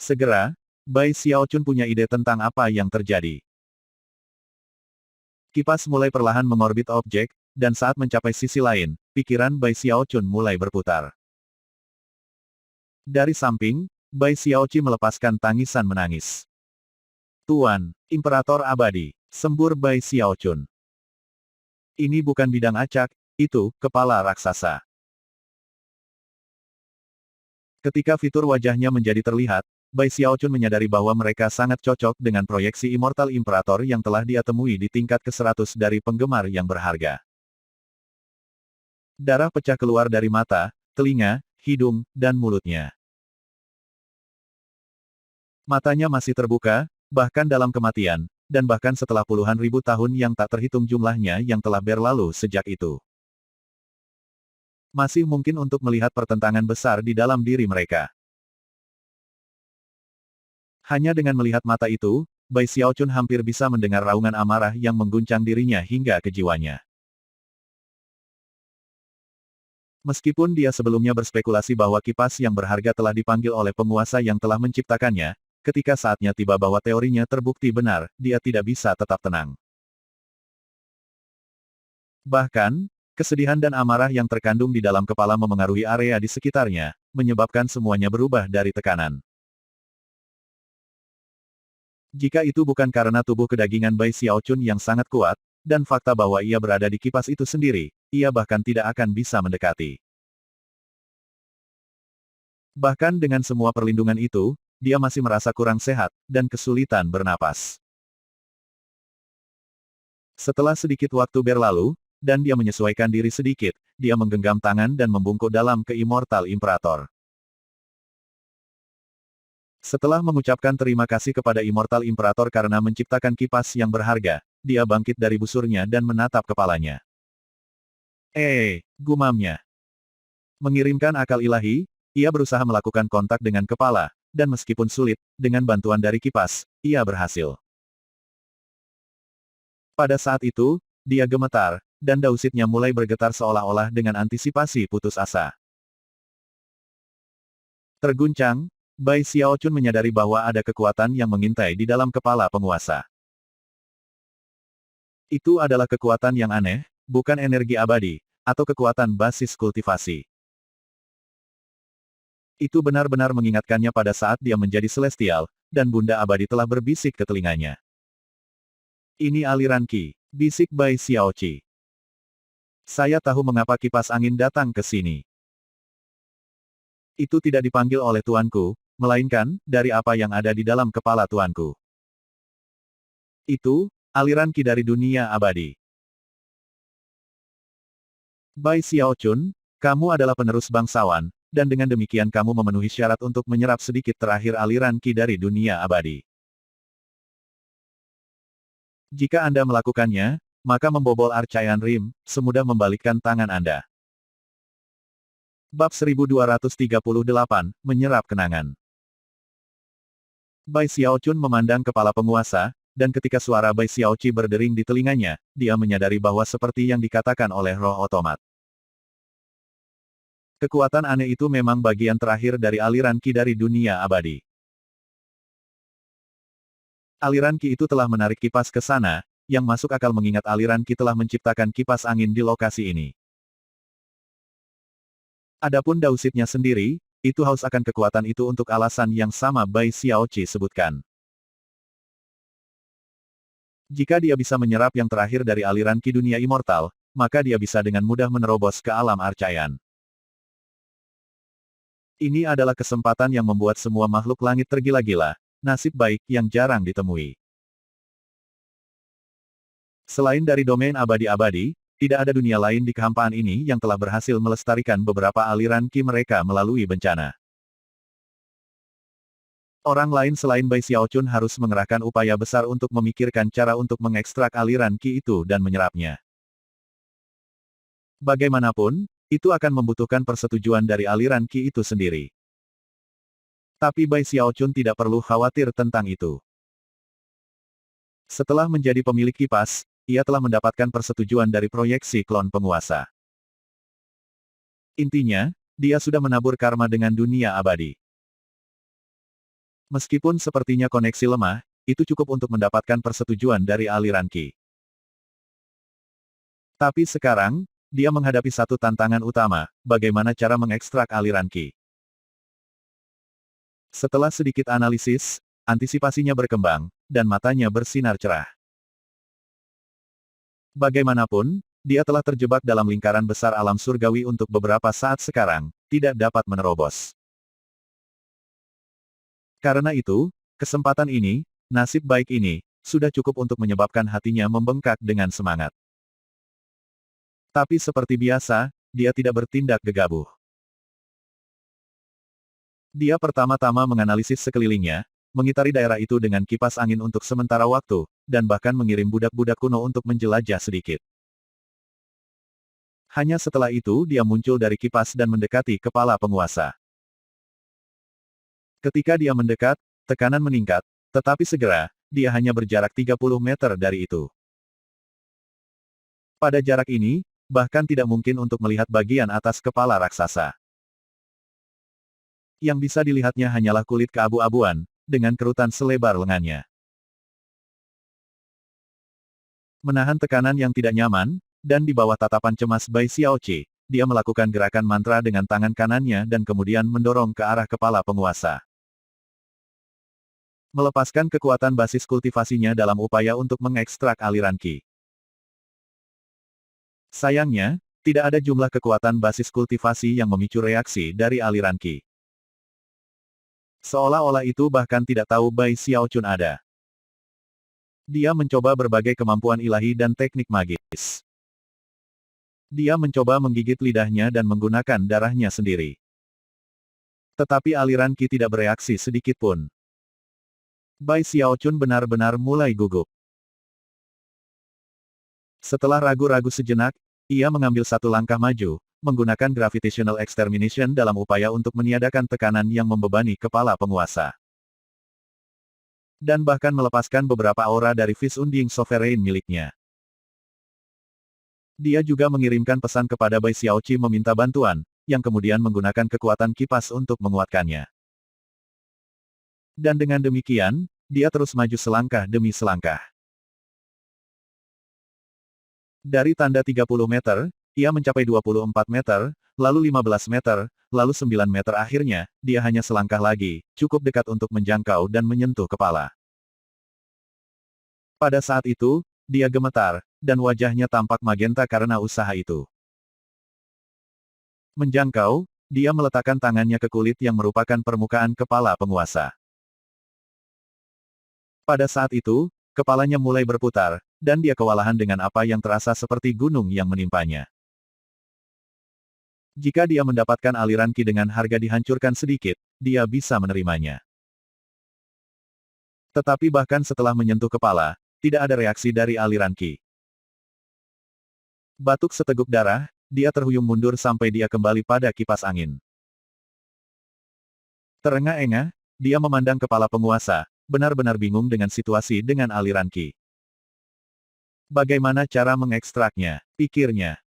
Segera, Bai Xiaochun punya ide tentang apa yang terjadi. Kipas mulai perlahan mengorbit objek, dan saat mencapai sisi lain, pikiran Bai Xiaochun mulai berputar. Dari samping, Bai Xiaoqi melepaskan tangisan menangis. Tuan, Imperator Abadi, sembur Bai Xiaochun. Ini bukan bidang acak, itu, kepala raksasa. Ketika fitur wajahnya menjadi terlihat, Bai Xiaochun menyadari bahwa mereka sangat cocok dengan proyeksi Immortal Imperator yang telah dia temui di tingkat ke-100 dari penggemar yang berharga. Darah pecah keluar dari mata, telinga, hidung, dan mulutnya. Matanya masih terbuka, bahkan dalam kematian, dan bahkan setelah puluhan ribu tahun yang tak terhitung jumlahnya yang telah berlalu sejak itu. Masih mungkin untuk melihat pertentangan besar di dalam diri mereka. Hanya dengan melihat mata itu, Bai Xiaochun hampir bisa mendengar raungan amarah yang mengguncang dirinya hingga ke jiwanya. Meskipun dia sebelumnya berspekulasi bahwa kipas yang berharga telah dipanggil oleh penguasa yang telah menciptakannya, ketika saatnya tiba bahwa teorinya terbukti benar, dia tidak bisa tetap tenang. Bahkan, kesedihan dan amarah yang terkandung di dalam kepala memengaruhi area di sekitarnya, menyebabkan semuanya berubah dari tekanan. Jika itu bukan karena tubuh kedagingan Bai Xiaochun yang sangat kuat, dan fakta bahwa ia berada di kipas itu sendiri, ia bahkan tidak akan bisa mendekati. Bahkan dengan semua perlindungan itu, dia masih merasa kurang sehat, dan kesulitan bernapas. Setelah sedikit waktu berlalu, dan dia menyesuaikan diri sedikit, dia menggenggam tangan dan membungkuk dalam ke Immortal Imperator. Setelah mengucapkan terima kasih kepada Immortal Imperator karena menciptakan kipas yang berharga, dia bangkit dari busurnya dan menatap kepalanya. Gumamnya. Mengirimkan akal ilahi, ia berusaha melakukan kontak dengan kepala, dan meskipun sulit, dengan bantuan dari kipas, ia berhasil. Pada saat itu, dia gemetar, dan dausitnya mulai bergetar seolah-olah dengan antisipasi putus asa. Terguncang, Bai Xiaochun menyadari bahwa ada kekuatan yang mengintai di dalam kepala penguasa. Itu adalah kekuatan yang aneh, bukan energi abadi, atau kekuatan basis kultivasi. Itu benar-benar mengingatkannya pada saat dia menjadi celestial, dan Bunda Abadi telah berbisik ke telinganya. Ini aliran Qi, bisik Bai Xiaoqi. Saya tahu mengapa kipas angin datang ke sini. Itu tidak dipanggil oleh tuanku, melainkan, dari apa yang ada di dalam kepala tuanku. Itu, aliran Qi dari dunia abadi. Bai Xiaochun, kamu adalah penerus bangsawan, dan dengan demikian kamu memenuhi syarat untuk menyerap sedikit terakhir aliran Qi dari dunia abadi. Jika Anda melakukannya, maka membobol Archaean Rim, semudah membalikkan tangan Anda. Bab 1238, Menyerap Kenangan. Bai Xiaochun memandang kepala penguasa, dan ketika suara Bai Xiaoqi berdering di telinganya, dia menyadari bahwa seperti yang dikatakan oleh roh otomat. Kekuatan aneh itu memang bagian terakhir dari aliran Qi dari dunia abadi. Aliran Qi itu telah menarik kipas ke sana, yang masuk akal mengingat aliran Qi telah menciptakan kipas angin di lokasi ini. Adapun dausitnya sendiri, itu haus akan kekuatan itu untuk alasan yang sama Bai Xiaoqi sebutkan. Jika dia bisa menyerap yang terakhir dari aliran Qi dunia immortal, maka dia bisa dengan mudah menerobos ke alam Archaean. Ini adalah kesempatan yang membuat semua makhluk langit tergila-gila, nasib baik yang jarang ditemui. Selain dari domain abadi-abadi, tidak ada dunia lain di kehampaan ini yang telah berhasil melestarikan beberapa aliran Qi mereka melalui bencana. Orang lain selain Bai Xiaochun harus mengerahkan upaya besar untuk memikirkan cara untuk mengekstrak aliran Qi itu dan menyerapnya. Bagaimanapun, itu akan membutuhkan persetujuan dari aliran Qi itu sendiri. Tapi Bai Xiaochun tidak perlu khawatir tentang itu. Setelah menjadi pemilik kipas, ia telah mendapatkan persetujuan dari proyeksi klon penguasa. Intinya, dia sudah menabur karma dengan dunia abadi. Meskipun sepertinya koneksi lemah, itu cukup untuk mendapatkan persetujuan dari aliran Qi. Tapi sekarang, dia menghadapi satu tantangan utama, bagaimana cara mengekstrak aliran Qi. Setelah sedikit analisis, antisipasinya berkembang, dan matanya bersinar cerah. Bagaimanapun, dia telah terjebak dalam lingkaran besar alam surgawi untuk beberapa saat sekarang, tidak dapat menerobos. Karena itu, kesempatan ini, nasib baik ini, sudah cukup untuk menyebabkan hatinya membengkak dengan semangat. Tapi seperti biasa, dia tidak bertindak gegabah. Dia pertama-tama menganalisis sekelilingnya, mengitari daerah itu dengan kipas angin untuk sementara waktu, dan bahkan mengirim budak-budak kuno untuk menjelajah sedikit. Hanya setelah itu dia muncul dari kipas dan mendekati kepala penguasa. Ketika dia mendekat, tekanan meningkat, tetapi segera, dia hanya berjarak 30 meter dari itu. Pada jarak ini, bahkan tidak mungkin untuk melihat bagian atas kepala raksasa. Yang bisa dilihatnya hanyalah kulit keabu-abuan, dengan kerutan selebar lengannya. Menahan tekanan yang tidak nyaman, dan di bawah tatapan cemas Bai Xiaoqi, dia melakukan gerakan mantra dengan tangan kanannya dan kemudian mendorong ke arah kepala penguasa. Melepaskan kekuatan basis kultivasinya dalam upaya untuk mengekstrak aliran Qi. Sayangnya, tidak ada jumlah kekuatan basis kultivasi yang memicu reaksi dari aliran Qi. Seolah-olah itu bahkan tidak tahu Bai Xiaochun ada. Dia mencoba berbagai kemampuan ilahi dan teknik magis. Dia mencoba menggigit lidahnya dan menggunakan darahnya sendiri. Tetapi aliran Qi tidak bereaksi sedikit pun. Bai Xiaochun benar-benar mulai gugup. Setelah ragu-ragu sejenak, ia mengambil satu langkah maju, menggunakan gravitational extermination dalam upaya untuk meniadakan tekanan yang membebani kepala penguasa. Dan bahkan melepaskan beberapa aura dari Vis Unding Sovereign miliknya. Dia juga mengirimkan pesan kepada Bai Xiaoqi meminta bantuan, yang kemudian menggunakan kekuatan kipas untuk menguatkannya. Dan dengan demikian, dia terus maju selangkah demi selangkah. Dari tanda 30 meter, ia mencapai 24 meter, lalu 15 meter, lalu 9 meter akhirnya, dia hanya selangkah lagi, cukup dekat untuk menjangkau dan menyentuh kepala. Pada saat itu, dia gemetar, dan wajahnya tampak magenta karena usaha itu. Menjangkau, dia meletakkan tangannya ke kulit yang merupakan permukaan kepala penguasa. Pada saat itu, kepalanya mulai berputar, dan dia kewalahan dengan apa yang terasa seperti gunung yang menimpanya. Jika dia mendapatkan aliran Qi dengan harga dihancurkan sedikit, dia bisa menerimanya. Tetapi bahkan setelah menyentuh kepala, tidak ada reaksi dari aliran Qi. Batuk seteguk darah, dia terhuyung mundur sampai dia kembali pada kipas angin. Terengah-engah, dia memandang kepala penguasa, benar-benar bingung dengan situasi dengan aliran Qi. Bagaimana cara mengekstraknya, pikirnya.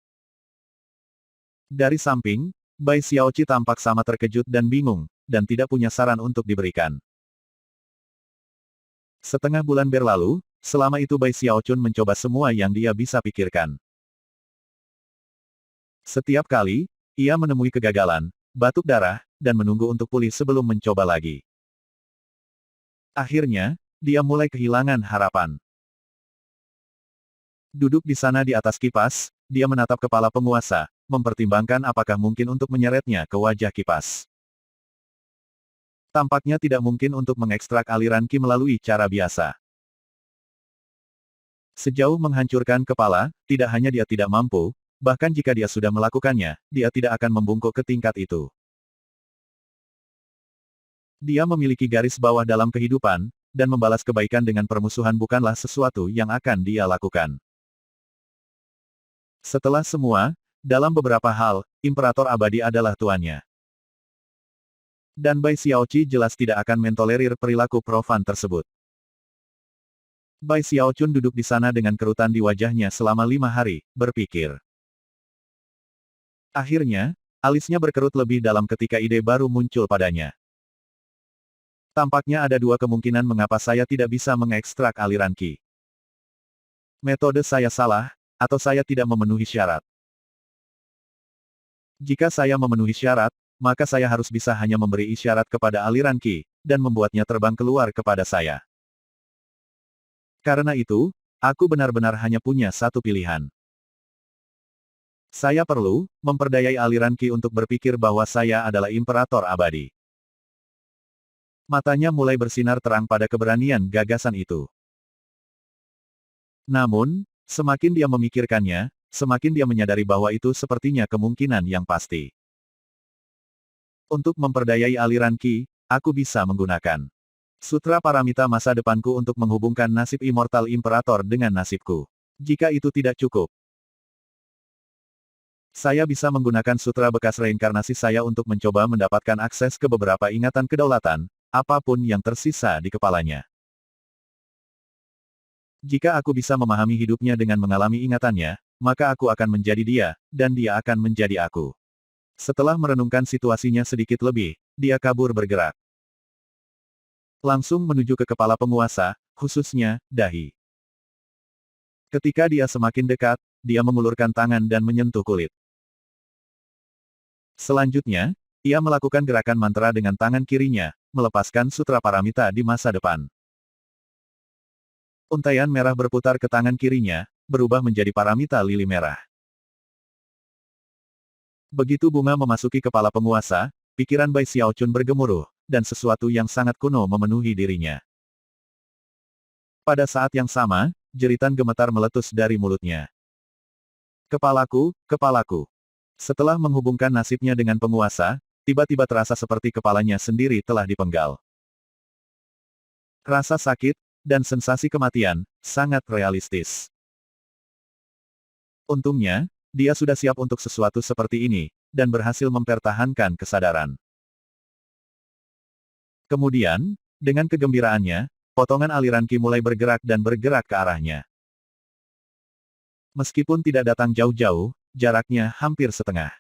Dari samping, Bai Xiaoqi tampak sama terkejut dan bingung, dan tidak punya saran untuk diberikan. Setengah bulan berlalu, selama itu Bai Xiaochun mencoba semua yang dia bisa pikirkan. Setiap kali, ia menemui kegagalan, batuk darah, dan menunggu untuk pulih sebelum mencoba lagi. Akhirnya, dia mulai kehilangan harapan. Duduk di sana di atas kipas, dia menatap kepala penguasa, mempertimbangkan apakah mungkin untuk menyeretnya ke wajah kipas. Tampaknya tidak mungkin untuk mengekstrak aliran Qi melalui cara biasa. Sejauh menghancurkan kepala, tidak hanya dia tidak mampu, bahkan jika dia sudah melakukannya, dia tidak akan membungkuk ke tingkat itu. Dia memiliki garis bawah dalam kehidupan, dan membalas kebaikan dengan permusuhan bukanlah sesuatu yang akan dia lakukan. Setelah semua, dalam beberapa hal, Imperator Abadi adalah tuannya. Dan Bai Xiaoqi jelas tidak akan mentolerir perilaku profan tersebut. Bai Xiaochun duduk di sana dengan kerutan di wajahnya selama 5 hari, berpikir. Akhirnya, alisnya berkerut lebih dalam ketika ide baru muncul padanya. Tampaknya ada dua kemungkinan mengapa saya tidak bisa mengekstrak aliran Qi. Metode saya salah, atau saya tidak memenuhi syarat. Jika saya memenuhi syarat, maka saya harus bisa hanya memberi isyarat kepada aliran Qi, dan membuatnya terbang keluar kepada saya. Karena itu, aku benar-benar hanya punya satu pilihan. Saya perlu memperdayai aliran Qi untuk berpikir bahwa saya adalah Imperator Abadi. Matanya mulai bersinar terang pada keberanian gagasan itu. Namun, semakin dia memikirkannya, semakin dia menyadari bahwa itu sepertinya kemungkinan yang pasti. Untuk memperdayai aliran Qi, aku bisa menggunakan Sutra Paramita masa depanku untuk menghubungkan nasib Immortal Imperator dengan nasibku. Jika itu tidak cukup, saya bisa menggunakan sutra bekas reinkarnasi saya untuk mencoba mendapatkan akses ke beberapa ingatan kedaulatan, apapun yang tersisa di kepalanya. Jika aku bisa memahami hidupnya dengan mengalami ingatannya, maka aku akan menjadi dia, dan dia akan menjadi aku. Setelah merenungkan situasinya sedikit lebih, dia kabur bergerak. Langsung menuju ke kepala penguasa, khususnya, dahi. Ketika dia semakin dekat, dia mengulurkan tangan dan menyentuh kulit. Selanjutnya, ia melakukan gerakan mantra dengan tangan kirinya, melepaskan sutra paramita di masa depan. Untaian merah berputar ke tangan kirinya, berubah menjadi paramita lili merah. Begitu bunga memasuki kepala penguasa, pikiran Bai Xiaochun bergemuruh, dan sesuatu yang sangat kuno memenuhi dirinya. Pada saat yang sama, jeritan gemetar meletus dari mulutnya. Kepalaku, kepalaku. Setelah menghubungkan nasibnya dengan penguasa, tiba-tiba terasa seperti kepalanya sendiri telah dipenggal. Rasa sakit, dan sensasi kematian, sangat realistis. Untungnya, dia sudah siap untuk sesuatu seperti ini, dan berhasil mempertahankan kesadaran. Kemudian, dengan kegembiraannya, potongan aliran Qi mulai bergerak dan bergerak ke arahnya. Meskipun tidak datang jauh-jauh, jaraknya hampir setengah.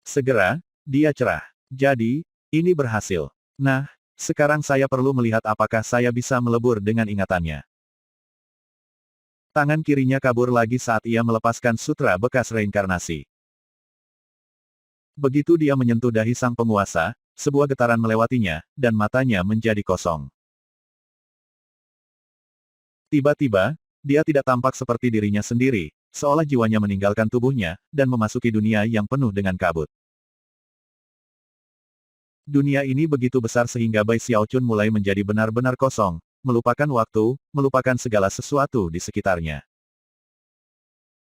Segera, dia cerah. Jadi, ini berhasil. Nah, sekarang saya perlu melihat apakah saya bisa melebur dengan ingatannya. Tangan kirinya kabur lagi saat ia melepaskan sutra bekas reinkarnasi. Begitu dia menyentuh dahi sang penguasa, sebuah getaran melewatinya, dan matanya menjadi kosong. Tiba-tiba, dia tidak tampak seperti dirinya sendiri, seolah jiwanya meninggalkan tubuhnya, dan memasuki dunia yang penuh dengan kabut. Dunia ini begitu besar sehingga Bai Xiaochun mulai menjadi benar-benar kosong, melupakan waktu, melupakan segala sesuatu di sekitarnya.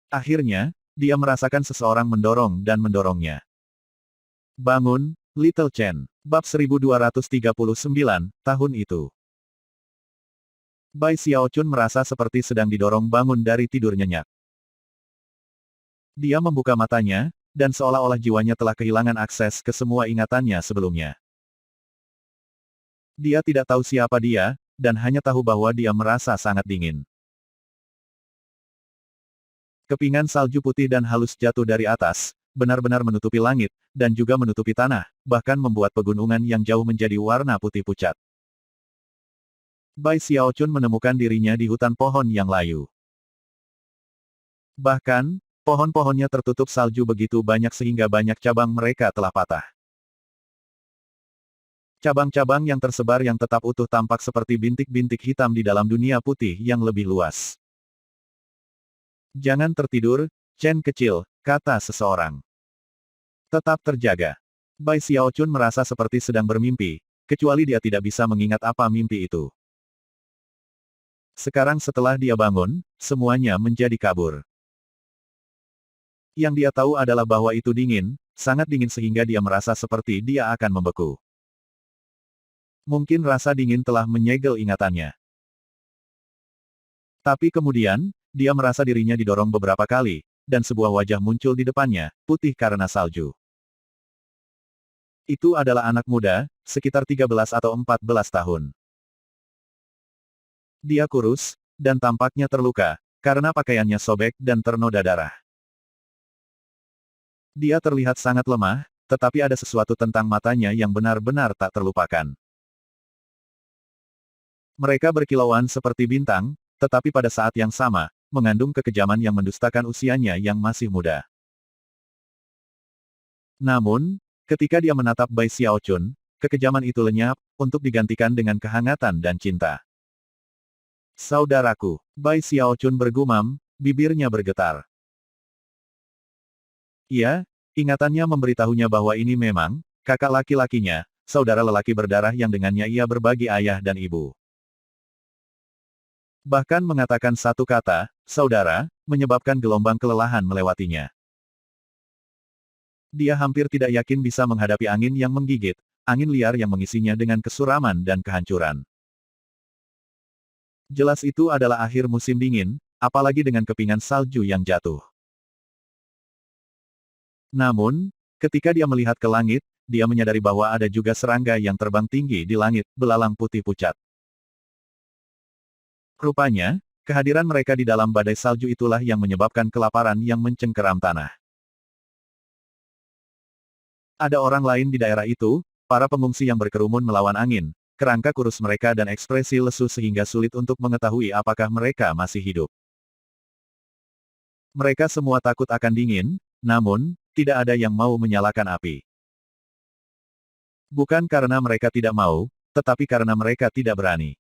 Akhirnya, dia merasakan seseorang mendorong dan mendorongnya. Bangun, Little Chen. Bab 1239, tahun itu. Bai Xiaochun merasa seperti sedang didorong bangun dari tidur nyenyak. Dia membuka matanya, dan seolah-olah jiwanya telah kehilangan akses ke semua ingatannya sebelumnya. Dia tidak tahu siapa dia, dan hanya tahu bahwa dia merasa sangat dingin. Kepingan salju putih dan halus jatuh dari atas, benar-benar menutupi langit, dan juga menutupi tanah, bahkan membuat pegunungan yang jauh menjadi warna putih pucat. Bai Xiaochun menemukan dirinya di hutan pohon yang layu. Bahkan, pohon-pohonnya tertutup salju begitu banyak sehingga banyak cabang mereka telah patah. Cabang-cabang yang tersebar yang tetap utuh tampak seperti bintik-bintik hitam di dalam dunia putih yang lebih luas. Jangan tertidur, Chen kecil, kata seseorang. Tetap terjaga. Bai Xiaochun merasa seperti sedang bermimpi, kecuali dia tidak bisa mengingat apa mimpi itu. Sekarang setelah dia bangun, semuanya menjadi kabur. Yang dia tahu adalah bahwa itu dingin, sangat dingin sehingga dia merasa seperti dia akan membeku. Mungkin rasa dingin telah menyegel ingatannya. Tapi kemudian, dia merasa dirinya didorong beberapa kali, dan sebuah wajah muncul di depannya, putih karena salju. Itu adalah anak muda, sekitar 13 atau 14 tahun. Dia kurus, dan tampaknya terluka, karena pakaiannya sobek dan ternoda darah. Dia terlihat sangat lemah, tetapi ada sesuatu tentang matanya yang benar-benar tak terlupakan. Mereka berkilauan seperti bintang, tetapi pada saat yang sama, mengandung kekejaman yang mendustakan usianya yang masih muda. Namun, ketika dia menatap Bai Xiaochun, kekejaman itu lenyap, untuk digantikan dengan kehangatan dan cinta. Saudaraku, Bai Xiaochun bergumam, bibirnya bergetar. Iya, ingatannya memberitahunya bahwa ini memang, kakak laki-lakinya, saudara lelaki berdarah yang dengannya ia berbagi ayah dan ibu. Bahkan mengatakan satu kata, saudara, menyebabkan gelombang kelelahan melewatinya. Dia hampir tidak yakin bisa menghadapi angin yang menggigit, angin liar yang mengisinya dengan kesuraman dan kehancuran. Jelas itu adalah akhir musim dingin, apalagi dengan kepingan salju yang jatuh. Namun, ketika dia melihat ke langit, dia menyadari bahwa ada juga serangga yang terbang tinggi di langit, belalang putih pucat. Rupanya, kehadiran mereka di dalam badai salju itulah yang menyebabkan kelaparan yang mencengkeram tanah. Ada orang lain di daerah itu, para pengungsi yang berkerumun melawan angin, kerangka kurus mereka dan ekspresi lesu sehingga sulit untuk mengetahui apakah mereka masih hidup. Mereka semua takut akan dingin, namun, tidak ada yang mau menyalakan api. Bukan karena mereka tidak mau, tetapi karena mereka tidak berani.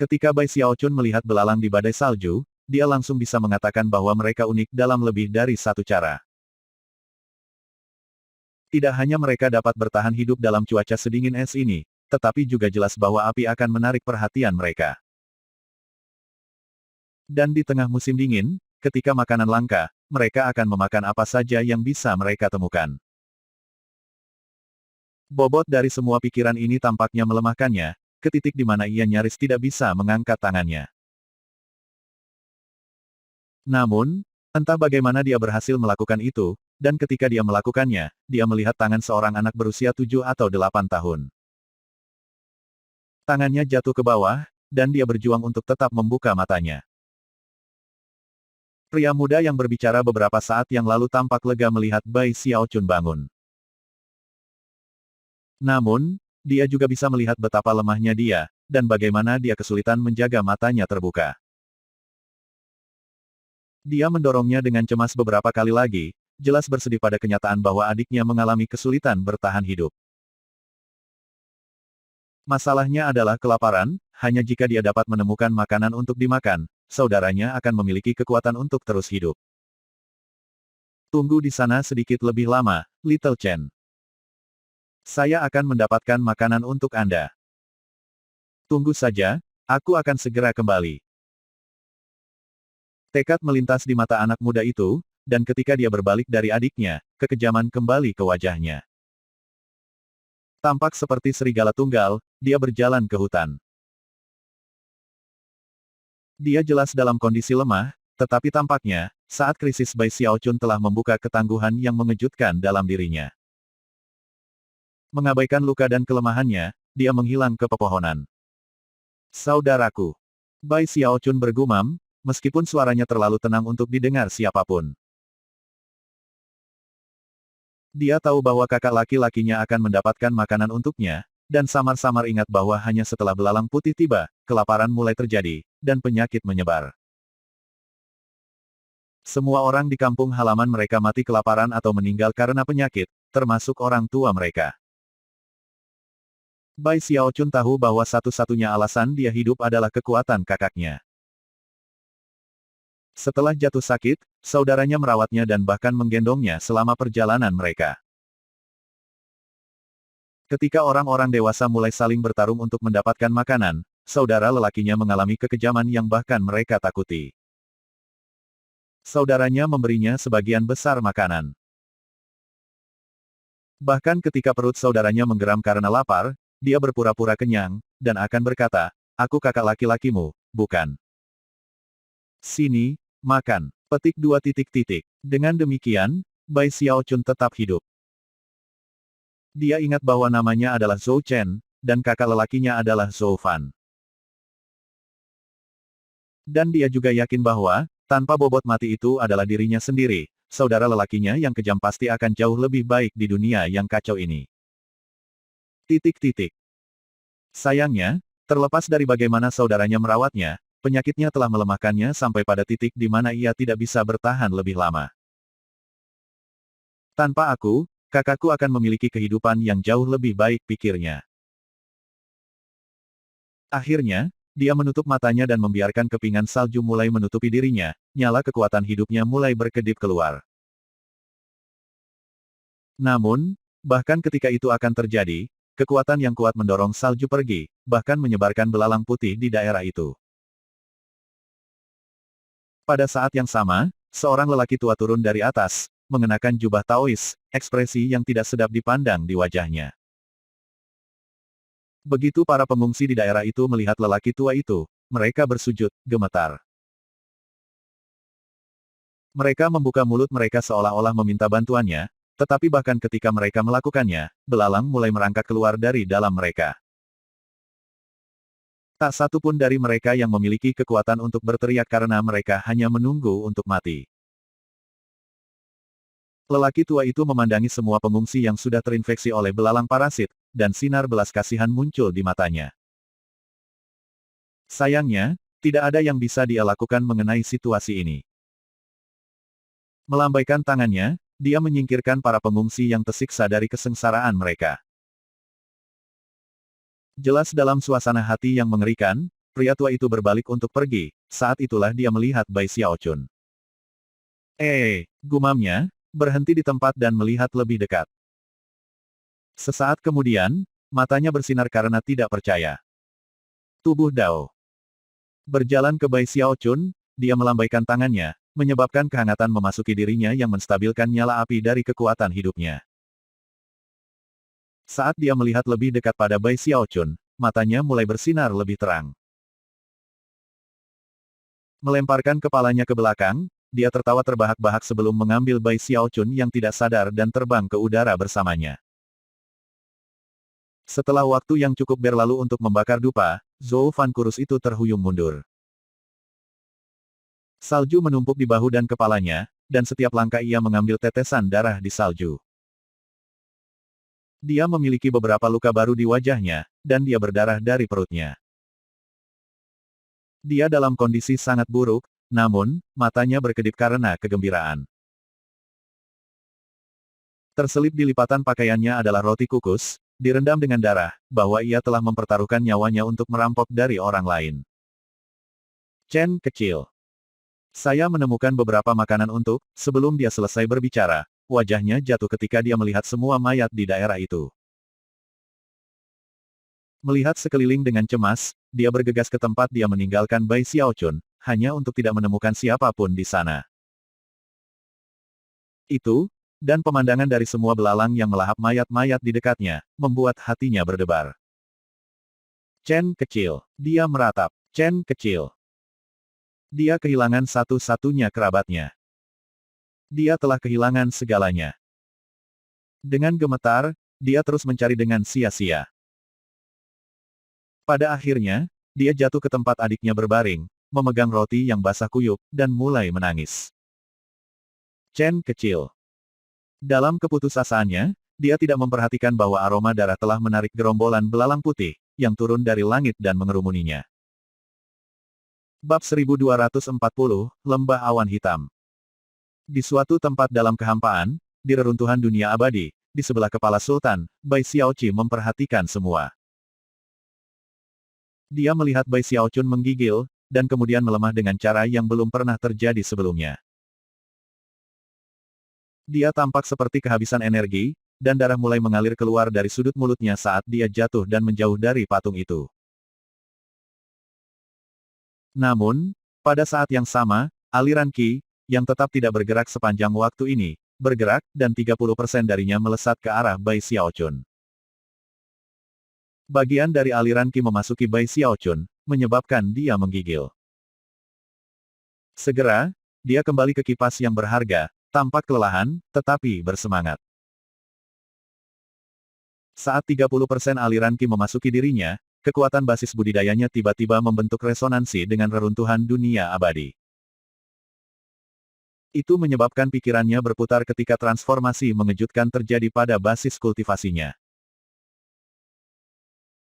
Ketika Bai Xiaochun melihat belalang di badai salju, dia langsung bisa mengatakan bahwa mereka unik dalam lebih dari satu cara. Tidak hanya mereka dapat bertahan hidup dalam cuaca sedingin es ini, tetapi juga jelas bahwa api akan menarik perhatian mereka. Dan di tengah musim dingin, ketika makanan langka, mereka akan memakan apa saja yang bisa mereka temukan. Bobot dari semua pikiran ini tampaknya melemahkannya, ke titik di mana ia nyaris tidak bisa mengangkat tangannya. Namun, entah bagaimana dia berhasil melakukan itu, dan ketika dia melakukannya, dia melihat tangan seorang anak berusia 7 atau 8 tahun. Tangannya jatuh ke bawah, dan dia berjuang untuk tetap membuka matanya. Pria muda yang berbicara beberapa saat yang lalu tampak lega melihat Bai Xiaochun bangun. Namun, dia juga bisa melihat betapa lemahnya dia, dan bagaimana dia kesulitan menjaga matanya terbuka. Dia mendorongnya dengan cemas beberapa kali lagi, jelas bersedih pada kenyataan bahwa adiknya mengalami kesulitan bertahan hidup. Masalahnya adalah kelaparan, hanya jika dia dapat menemukan makanan untuk dimakan, saudaranya akan memiliki kekuatan untuk terus hidup. Tunggu di sana sedikit lebih lama, Little Chen. Saya akan mendapatkan makanan untuk Anda. Tunggu saja, aku akan segera kembali. Tekad melintas di mata anak muda itu, dan ketika dia berbalik dari adiknya, kekejaman kembali ke wajahnya. Tampak seperti serigala tunggal, dia berjalan ke hutan. Dia jelas dalam kondisi lemah, tetapi tampaknya, saat krisis Bai Xiaochun telah membuka ketangguhan yang mengejutkan dalam dirinya. Mengabaikan luka dan kelemahannya, dia menghilang ke pepohonan. Saudaraku. Bai Xiaochun bergumam, meskipun suaranya terlalu tenang untuk didengar siapapun. Dia tahu bahwa kakak laki-lakinya akan mendapatkan makanan untuknya, dan samar-samar ingat bahwa hanya setelah belalang putih tiba, kelaparan mulai terjadi, dan penyakit menyebar. Semua orang di kampung halaman mereka mati kelaparan atau meninggal karena penyakit, termasuk orang tua mereka. Bai Xiaochun tahu bahwa satu-satunya alasan dia hidup adalah kekuatan kakaknya. Setelah jatuh sakit, saudaranya merawatnya dan bahkan menggendongnya selama perjalanan mereka. Ketika orang-orang dewasa mulai saling bertarung untuk mendapatkan makanan, saudara lelakinya mengalami kekejaman yang bahkan mereka takuti. Saudaranya memberinya sebagian besar makanan. Bahkan ketika perut saudaranya menggeram karena lapar, dia berpura-pura kenyang, dan akan berkata, "Aku kakak laki-lakimu, bukan? Sini, makan." Petik 2 titik. Dengan demikian, Bai Xiaochun tetap hidup. Dia ingat bahwa namanya adalah Zhou Chen, dan kakak lelakinya adalah Zhou Fan. Dan dia juga yakin bahwa, tanpa bobot mati itu adalah dirinya sendiri, saudara lelakinya yang kejam pasti akan jauh lebih baik di dunia yang kacau ini. Sayangnya, terlepas dari bagaimana saudaranya merawatnya, penyakitnya telah melemahkannya sampai pada titik di mana ia tidak bisa bertahan lebih lama. Tanpa aku, kakakku akan memiliki kehidupan yang jauh lebih baik, pikirnya. Akhirnya, dia menutup matanya dan membiarkan kepingan salju mulai menutupi dirinya, nyala kekuatan hidupnya mulai berkedip keluar. Namun, bahkan ketika itu akan terjadi, kekuatan yang kuat mendorong salju pergi, bahkan menyebarkan belalang putih di daerah itu. Pada saat yang sama, seorang lelaki tua turun dari atas, mengenakan jubah Taois, ekspresi yang tidak sedap dipandang di wajahnya. Begitu para pengungsi di daerah itu melihat lelaki tua itu, mereka bersujud, gemetar. Mereka membuka mulut mereka seolah-olah meminta bantuannya, tetapi bahkan ketika mereka melakukannya, belalang mulai merangkak keluar dari dalam mereka. Tak satu pun dari mereka yang memiliki kekuatan untuk berteriak karena mereka hanya menunggu untuk mati. Lelaki tua itu memandangi semua pengungsi yang sudah terinfeksi oleh belalang parasit, dan sinar belas kasihan muncul di matanya. Sayangnya, tidak ada yang bisa dia lakukan mengenai situasi ini. Melambaikan tangannya, dia menyingkirkan para pengungsi yang tersiksa dari kesengsaraan mereka. Jelas dalam suasana hati yang mengerikan, pria tua itu berbalik untuk pergi, saat itulah dia melihat Bai Xiaochun. Gumamnya, berhenti di tempat dan melihat lebih dekat. Sesaat kemudian, Matanya bersinar karena tidak percaya. Tubuh Dao. Berjalan ke Bai Xiaochun, dia melambaikan tangannya, menyebabkan kehangatan memasuki dirinya yang menstabilkan nyala api dari kekuatan hidupnya. Saat dia melihat lebih dekat pada Bai Xiaochun, matanya mulai bersinar lebih terang. Melemparkan kepalanya ke belakang, dia tertawa terbahak-bahak sebelum mengambil Bai Xiaochun yang tidak sadar dan terbang ke udara bersamanya. Setelah waktu yang cukup berlalu untuk membakar dupa, Zhou Fan kurus itu terhuyung mundur. Salju menumpuk di bahu dan kepalanya, dan setiap langkah ia mengambil tetesan darah di salju. Dia memiliki beberapa luka baru di wajahnya, dan dia berdarah dari perutnya. Dia dalam kondisi sangat buruk, namun, matanya berkedip karena kegembiraan. Terselip di lipatan pakaiannya adalah roti kukus, direndam dengan darah, bahwa ia telah mempertaruhkan nyawanya untuk merampok dari orang lain. Chen kecil. Saya menemukan beberapa makanan untuk, sebelum dia selesai berbicara, wajahnya jatuh ketika dia melihat semua mayat di daerah itu. Melihat sekeliling dengan cemas, dia bergegas ke tempat dia meninggalkan Bai Xiaochun, hanya untuk tidak menemukan siapapun di sana. Itu, dan pemandangan dari semua belalang yang melahap mayat-mayat di dekatnya, membuat hatinya berdebar. Chen kecil. Dia meratap. Chen kecil. Dia kehilangan satu-satunya kerabatnya. Dia telah kehilangan segalanya. Dengan gemetar, dia terus mencari dengan sia-sia. Pada akhirnya, dia jatuh ke tempat adiknya berbaring, memegang roti yang basah kuyup, dan mulai menangis. Chen kecil. Dalam keputusasaannya, dia tidak memperhatikan bahwa aroma darah telah menarik gerombolan belalang putih, yang turun dari langit dan mengerumuninya. Bab 1240, Lembah Awan Hitam. Di suatu tempat dalam kehampaan, di reruntuhan dunia abadi, di sebelah kepala Sultan, Bai Xiaoqi memperhatikan semua. Dia melihat Bai Xiaochun menggigil, dan kemudian melemah dengan cara yang belum pernah terjadi sebelumnya. Dia tampak seperti kehabisan energi, dan darah mulai mengalir keluar dari sudut mulutnya saat dia jatuh dan menjauh dari patung itu. Namun, pada saat yang sama, aliran Qi, yang tetap tidak bergerak sepanjang waktu ini, bergerak, dan 30% darinya melesat ke arah Bai Xiaochun. Bagian dari aliran Qi memasuki Bai Xiaochun, menyebabkan dia menggigil. Segera, dia kembali ke kipas yang berharga, tampak kelelahan, tetapi bersemangat. Saat 30% aliran Qi memasuki dirinya, kekuatan basis budidayanya tiba-tiba membentuk resonansi dengan reruntuhan dunia abadi. Itu menyebabkan pikirannya berputar ketika transformasi mengejutkan terjadi pada basis kultivasinya.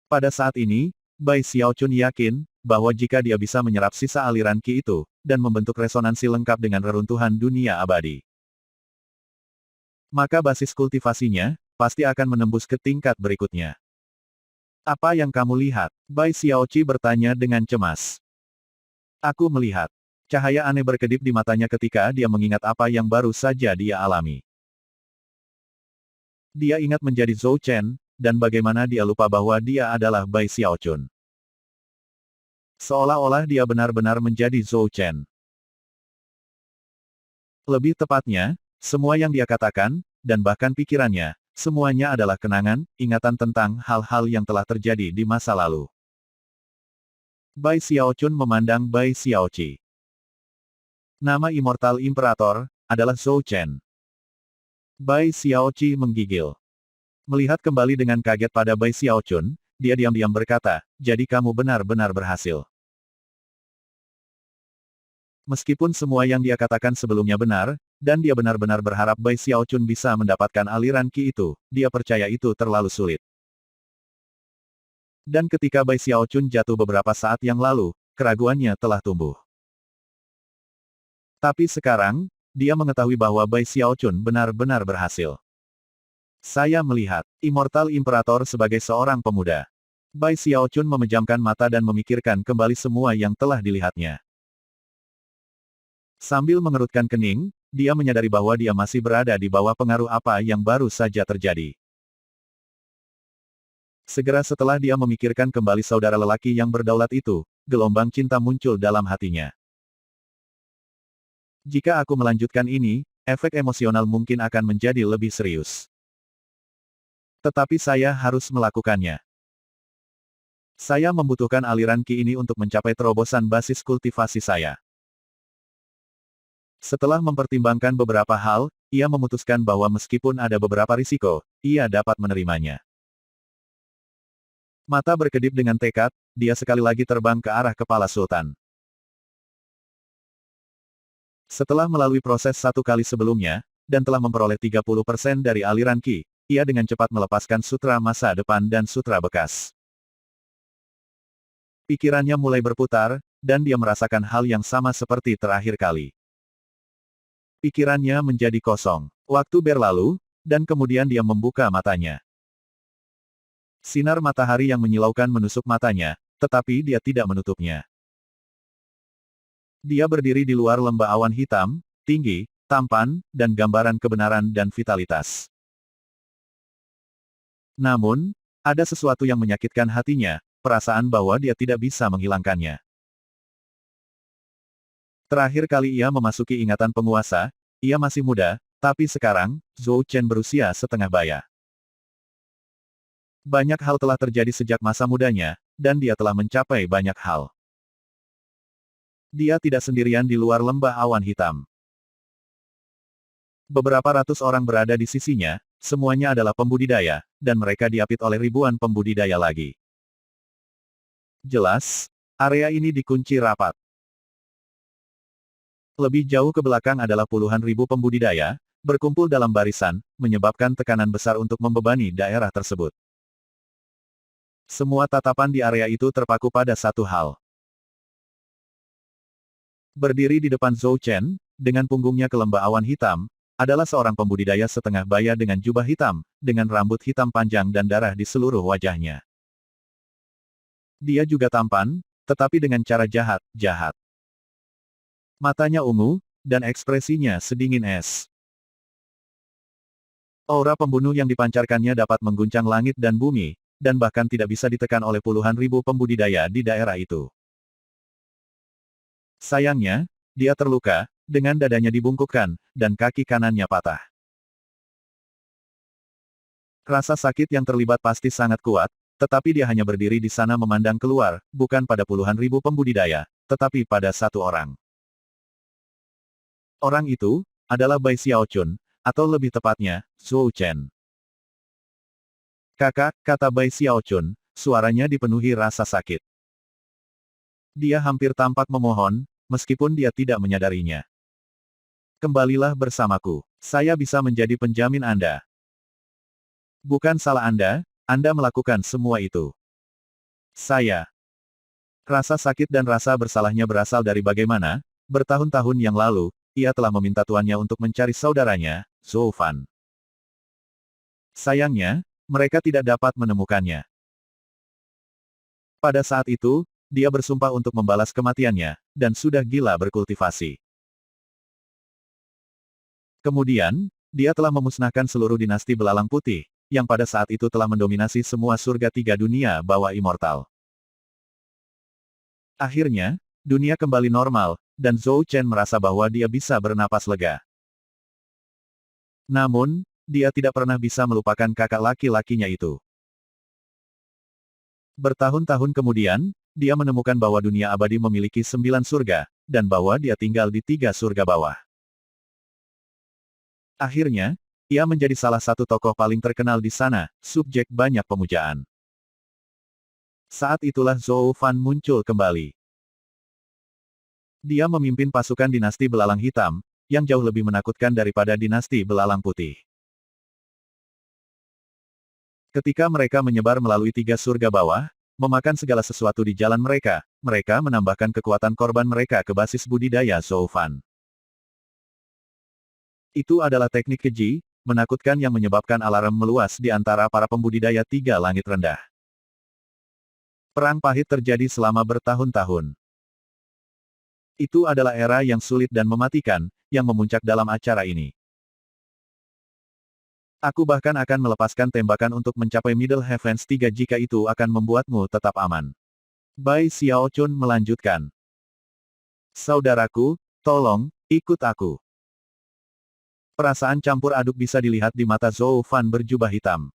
Pada saat ini, Bai Xiaochun yakin, bahwa jika dia bisa menyerap sisa aliran Qi itu, dan membentuk resonansi lengkap dengan reruntuhan dunia abadi, maka basis kultivasinya, pasti akan menembus ke tingkat berikutnya. Apa yang kamu lihat? Bai Xiaoqi bertanya dengan cemas. Aku melihat. Cahaya aneh berkedip di matanya ketika dia mengingat apa yang baru saja dia alami. Dia ingat menjadi Zhou Chen, dan bagaimana dia lupa bahwa dia adalah Bai Xiaochun. Seolah-olah dia benar-benar menjadi Zhou Chen. Lebih tepatnya, semua yang dia katakan, dan bahkan pikirannya, semuanya adalah kenangan, ingatan tentang hal-hal yang telah terjadi di masa lalu. Bai Xiaochun memandang Bai Xiaoqi. Nama Immortal Imperator, adalah Zhou Chen. Bai Xiaoqi menggigil. Melihat kembali dengan kaget pada Bai Xiaochun, dia diam-diam berkata, jadi kamu benar-benar berhasil. Meskipun semua yang dia katakan sebelumnya benar, dan dia benar-benar berharap Bai Xiaochun bisa mendapatkan aliran Qi itu, dia percaya itu terlalu sulit. Dan ketika Bai Xiaochun jatuh beberapa saat yang lalu, keraguannya telah tumbuh. Tapi sekarang, dia mengetahui bahwa Bai Xiaochun benar-benar berhasil. Saya melihat Immortal Imperator sebagai seorang pemuda. Bai Xiaochun memejamkan mata dan memikirkan kembali semua yang telah dilihatnya. Sambil mengerutkan kening, dia menyadari bahwa dia masih berada di bawah pengaruh apa yang baru saja terjadi. Segera setelah dia memikirkan kembali saudara lelaki yang berdaulat itu, gelombang cinta muncul dalam hatinya. Jika aku melanjutkan ini, efek emosional mungkin akan menjadi lebih serius. Tetapi saya harus melakukannya. Saya membutuhkan aliran Qi ini untuk mencapai terobosan basis kultivasi saya. Setelah mempertimbangkan beberapa hal, ia memutuskan bahwa meskipun ada beberapa risiko, ia dapat menerimanya. Mata berkedip dengan tekad, dia sekali lagi terbang ke arah kepala Sultan. Setelah melalui proses satu kali sebelumnya, dan telah memperoleh 30% dari aliran Qi, ia dengan cepat melepaskan sutra masa depan dan sutra bekas. Pikirannya mulai berputar, dan dia merasakan hal yang sama seperti terakhir kali. Pikirannya menjadi kosong. Waktu berlalu, dan kemudian dia membuka matanya. Sinar matahari yang menyilaukan menusuk matanya, tetapi dia tidak menutupnya. Dia berdiri di luar lembah awan hitam, tinggi, tampan, dan gambaran kebenaran dan vitalitas. Namun, ada sesuatu yang menyakitkan hatinya, perasaan bahwa dia tidak bisa menghilangkannya. Terakhir kali ia memasuki ingatan penguasa, ia masih muda, tapi sekarang, Zhou Chen berusia setengah baya. Banyak hal telah terjadi sejak masa mudanya, dan dia telah mencapai banyak hal. Dia tidak sendirian di luar lembah awan hitam. Beberapa ratus orang berada di sisinya, semuanya adalah pembudidaya, dan mereka diapit oleh ribuan pembudidaya lagi. Jelas, area ini dikunci rapat. Lebih jauh ke belakang adalah puluhan ribu pembudidaya, berkumpul dalam barisan, menyebabkan tekanan besar untuk membebani daerah tersebut. Semua tatapan di area itu terpaku pada satu hal. Berdiri di depan Zhou Chen, dengan punggungnya ke lembah awan hitam, adalah seorang pembudidaya setengah baya dengan jubah hitam, dengan rambut hitam panjang dan darah di seluruh wajahnya. Dia juga tampan, tetapi dengan cara jahat. Matanya ungu, dan ekspresinya sedingin es. Aura pembunuh yang dipancarkannya dapat mengguncang langit dan bumi, dan bahkan tidak bisa ditekan oleh puluhan ribu pembudidaya di daerah itu. Sayangnya, dia terluka, dengan dadanya dibungkukkan, dan kaki kanannya patah. Rasa sakit yang terlibat pasti sangat kuat, tetapi dia hanya berdiri di sana memandang keluar, bukan pada puluhan ribu pembudidaya, tetapi pada satu orang. Orang itu, adalah Bai Xiaochun, atau lebih tepatnya, Zhou Chen. Kakak, kata Bai Xiaochun, suaranya dipenuhi rasa sakit. Dia hampir tampak memohon, meskipun dia tidak menyadarinya. Kembalilah bersamaku. Saya bisa menjadi penjamin Anda. Bukan salah Anda melakukan semua itu. Saya. Rasa sakit dan rasa bersalahnya berasal dari bagaimana, bertahun-tahun yang lalu, ia telah meminta tuannya untuk mencari saudaranya, Zhou Fan. Sayangnya, mereka tidak dapat menemukannya. Pada saat itu, dia bersumpah untuk membalas kematiannya, dan sudah gila berkultivasi. Kemudian, dia telah memusnahkan seluruh dinasti belalang putih, yang pada saat itu telah mendominasi semua surga tiga dunia bawah immortal. Akhirnya, dunia kembali normal, dan Zhou Chen merasa bahwa dia bisa bernapas lega. Namun, dia tidak pernah bisa melupakan kakak laki-lakinya itu. Bertahun-tahun kemudian, dia menemukan bahwa dunia abadi memiliki 9 surga, dan bahwa dia tinggal di 3 surga bawah. Akhirnya, ia menjadi salah satu tokoh paling terkenal di sana, subjek banyak pemujaan. Saat itulah Zhou Fan muncul kembali. Dia memimpin pasukan dinasti belalang hitam, yang jauh lebih menakutkan daripada dinasti belalang putih. Ketika mereka menyebar melalui 3 surga bawah, memakan segala sesuatu di jalan mereka, mereka menambahkan kekuatan korban mereka ke basis budidaya Zhou Fan. Itu adalah teknik keji, menakutkan yang menyebabkan alarm meluas di antara para pembudidaya 3 langit rendah. Perang pahit terjadi selama bertahun-tahun. Itu adalah era yang sulit dan mematikan, yang memuncak dalam acara ini. Aku bahkan akan melepaskan tembakan untuk mencapai Middle Heavens 3 jika itu akan membuatmu tetap aman. Bai Xiaochun melanjutkan. Saudaraku, tolong, ikut aku. Perasaan campur aduk bisa dilihat di mata Zhou Fan berjubah hitam.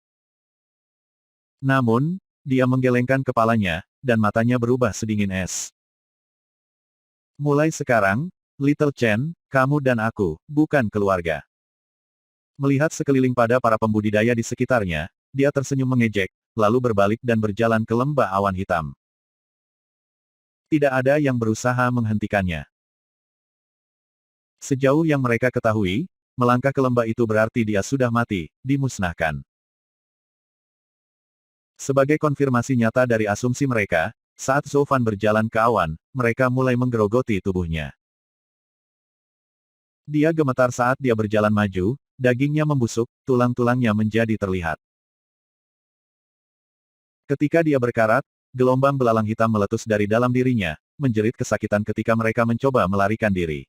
Namun, dia menggelengkan kepalanya, dan matanya berubah sedingin es. Mulai sekarang, Little Chen, kamu dan aku, bukan keluarga. Melihat sekeliling pada para pembudidaya di sekitarnya, dia tersenyum mengejek, lalu berbalik dan berjalan ke lembah awan hitam. Tidak ada yang berusaha menghentikannya. Sejauh yang mereka ketahui, melangkah ke lembah itu berarti dia sudah mati, dimusnahkan. Sebagai konfirmasi nyata dari asumsi mereka, saat Zhou Fan berjalan ke awan, mereka mulai menggerogoti tubuhnya. Dia gemetar saat dia berjalan maju, dagingnya membusuk, tulang-tulangnya menjadi terlihat. Ketika dia berkarat, gelombang belalang hitam meletus dari dalam dirinya, menjerit kesakitan ketika mereka mencoba melarikan diri.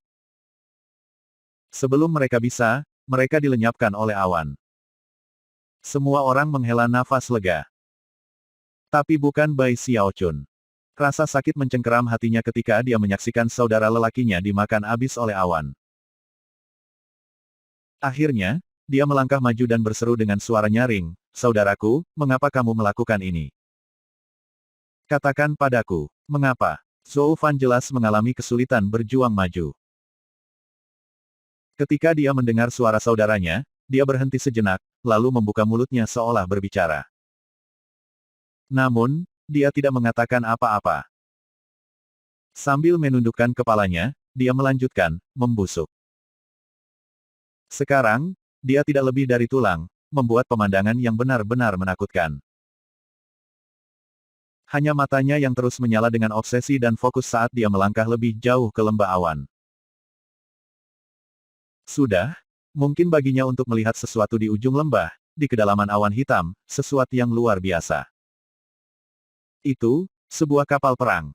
Sebelum mereka bisa, mereka dilenyapkan oleh awan. Semua orang menghela nafas lega. Tapi bukan Bai Xiaochun. Rasa sakit mencengkeram hatinya ketika dia menyaksikan saudara lelakinya dimakan abis oleh awan. Akhirnya, dia melangkah maju dan berseru dengan suara nyaring, "Saudaraku, mengapa kamu melakukan ini? Katakan padaku, mengapa?" Zhou Fan jelas mengalami kesulitan berjuang maju. Ketika dia mendengar suara saudaranya, dia berhenti sejenak, lalu membuka mulutnya seolah berbicara. Namun, dia tidak mengatakan apa-apa. Sambil menundukkan kepalanya, dia melanjutkan, membusuk. Sekarang, dia tidak lebih dari tulang, membuat pemandangan yang benar-benar menakutkan. Hanya matanya yang terus menyala dengan obsesi dan fokus saat dia melangkah lebih jauh ke lembah awan. Sudah, mungkin baginya untuk melihat sesuatu di ujung lembah, di kedalaman awan hitam, sesuatu yang luar biasa. Itu, sebuah kapal perang.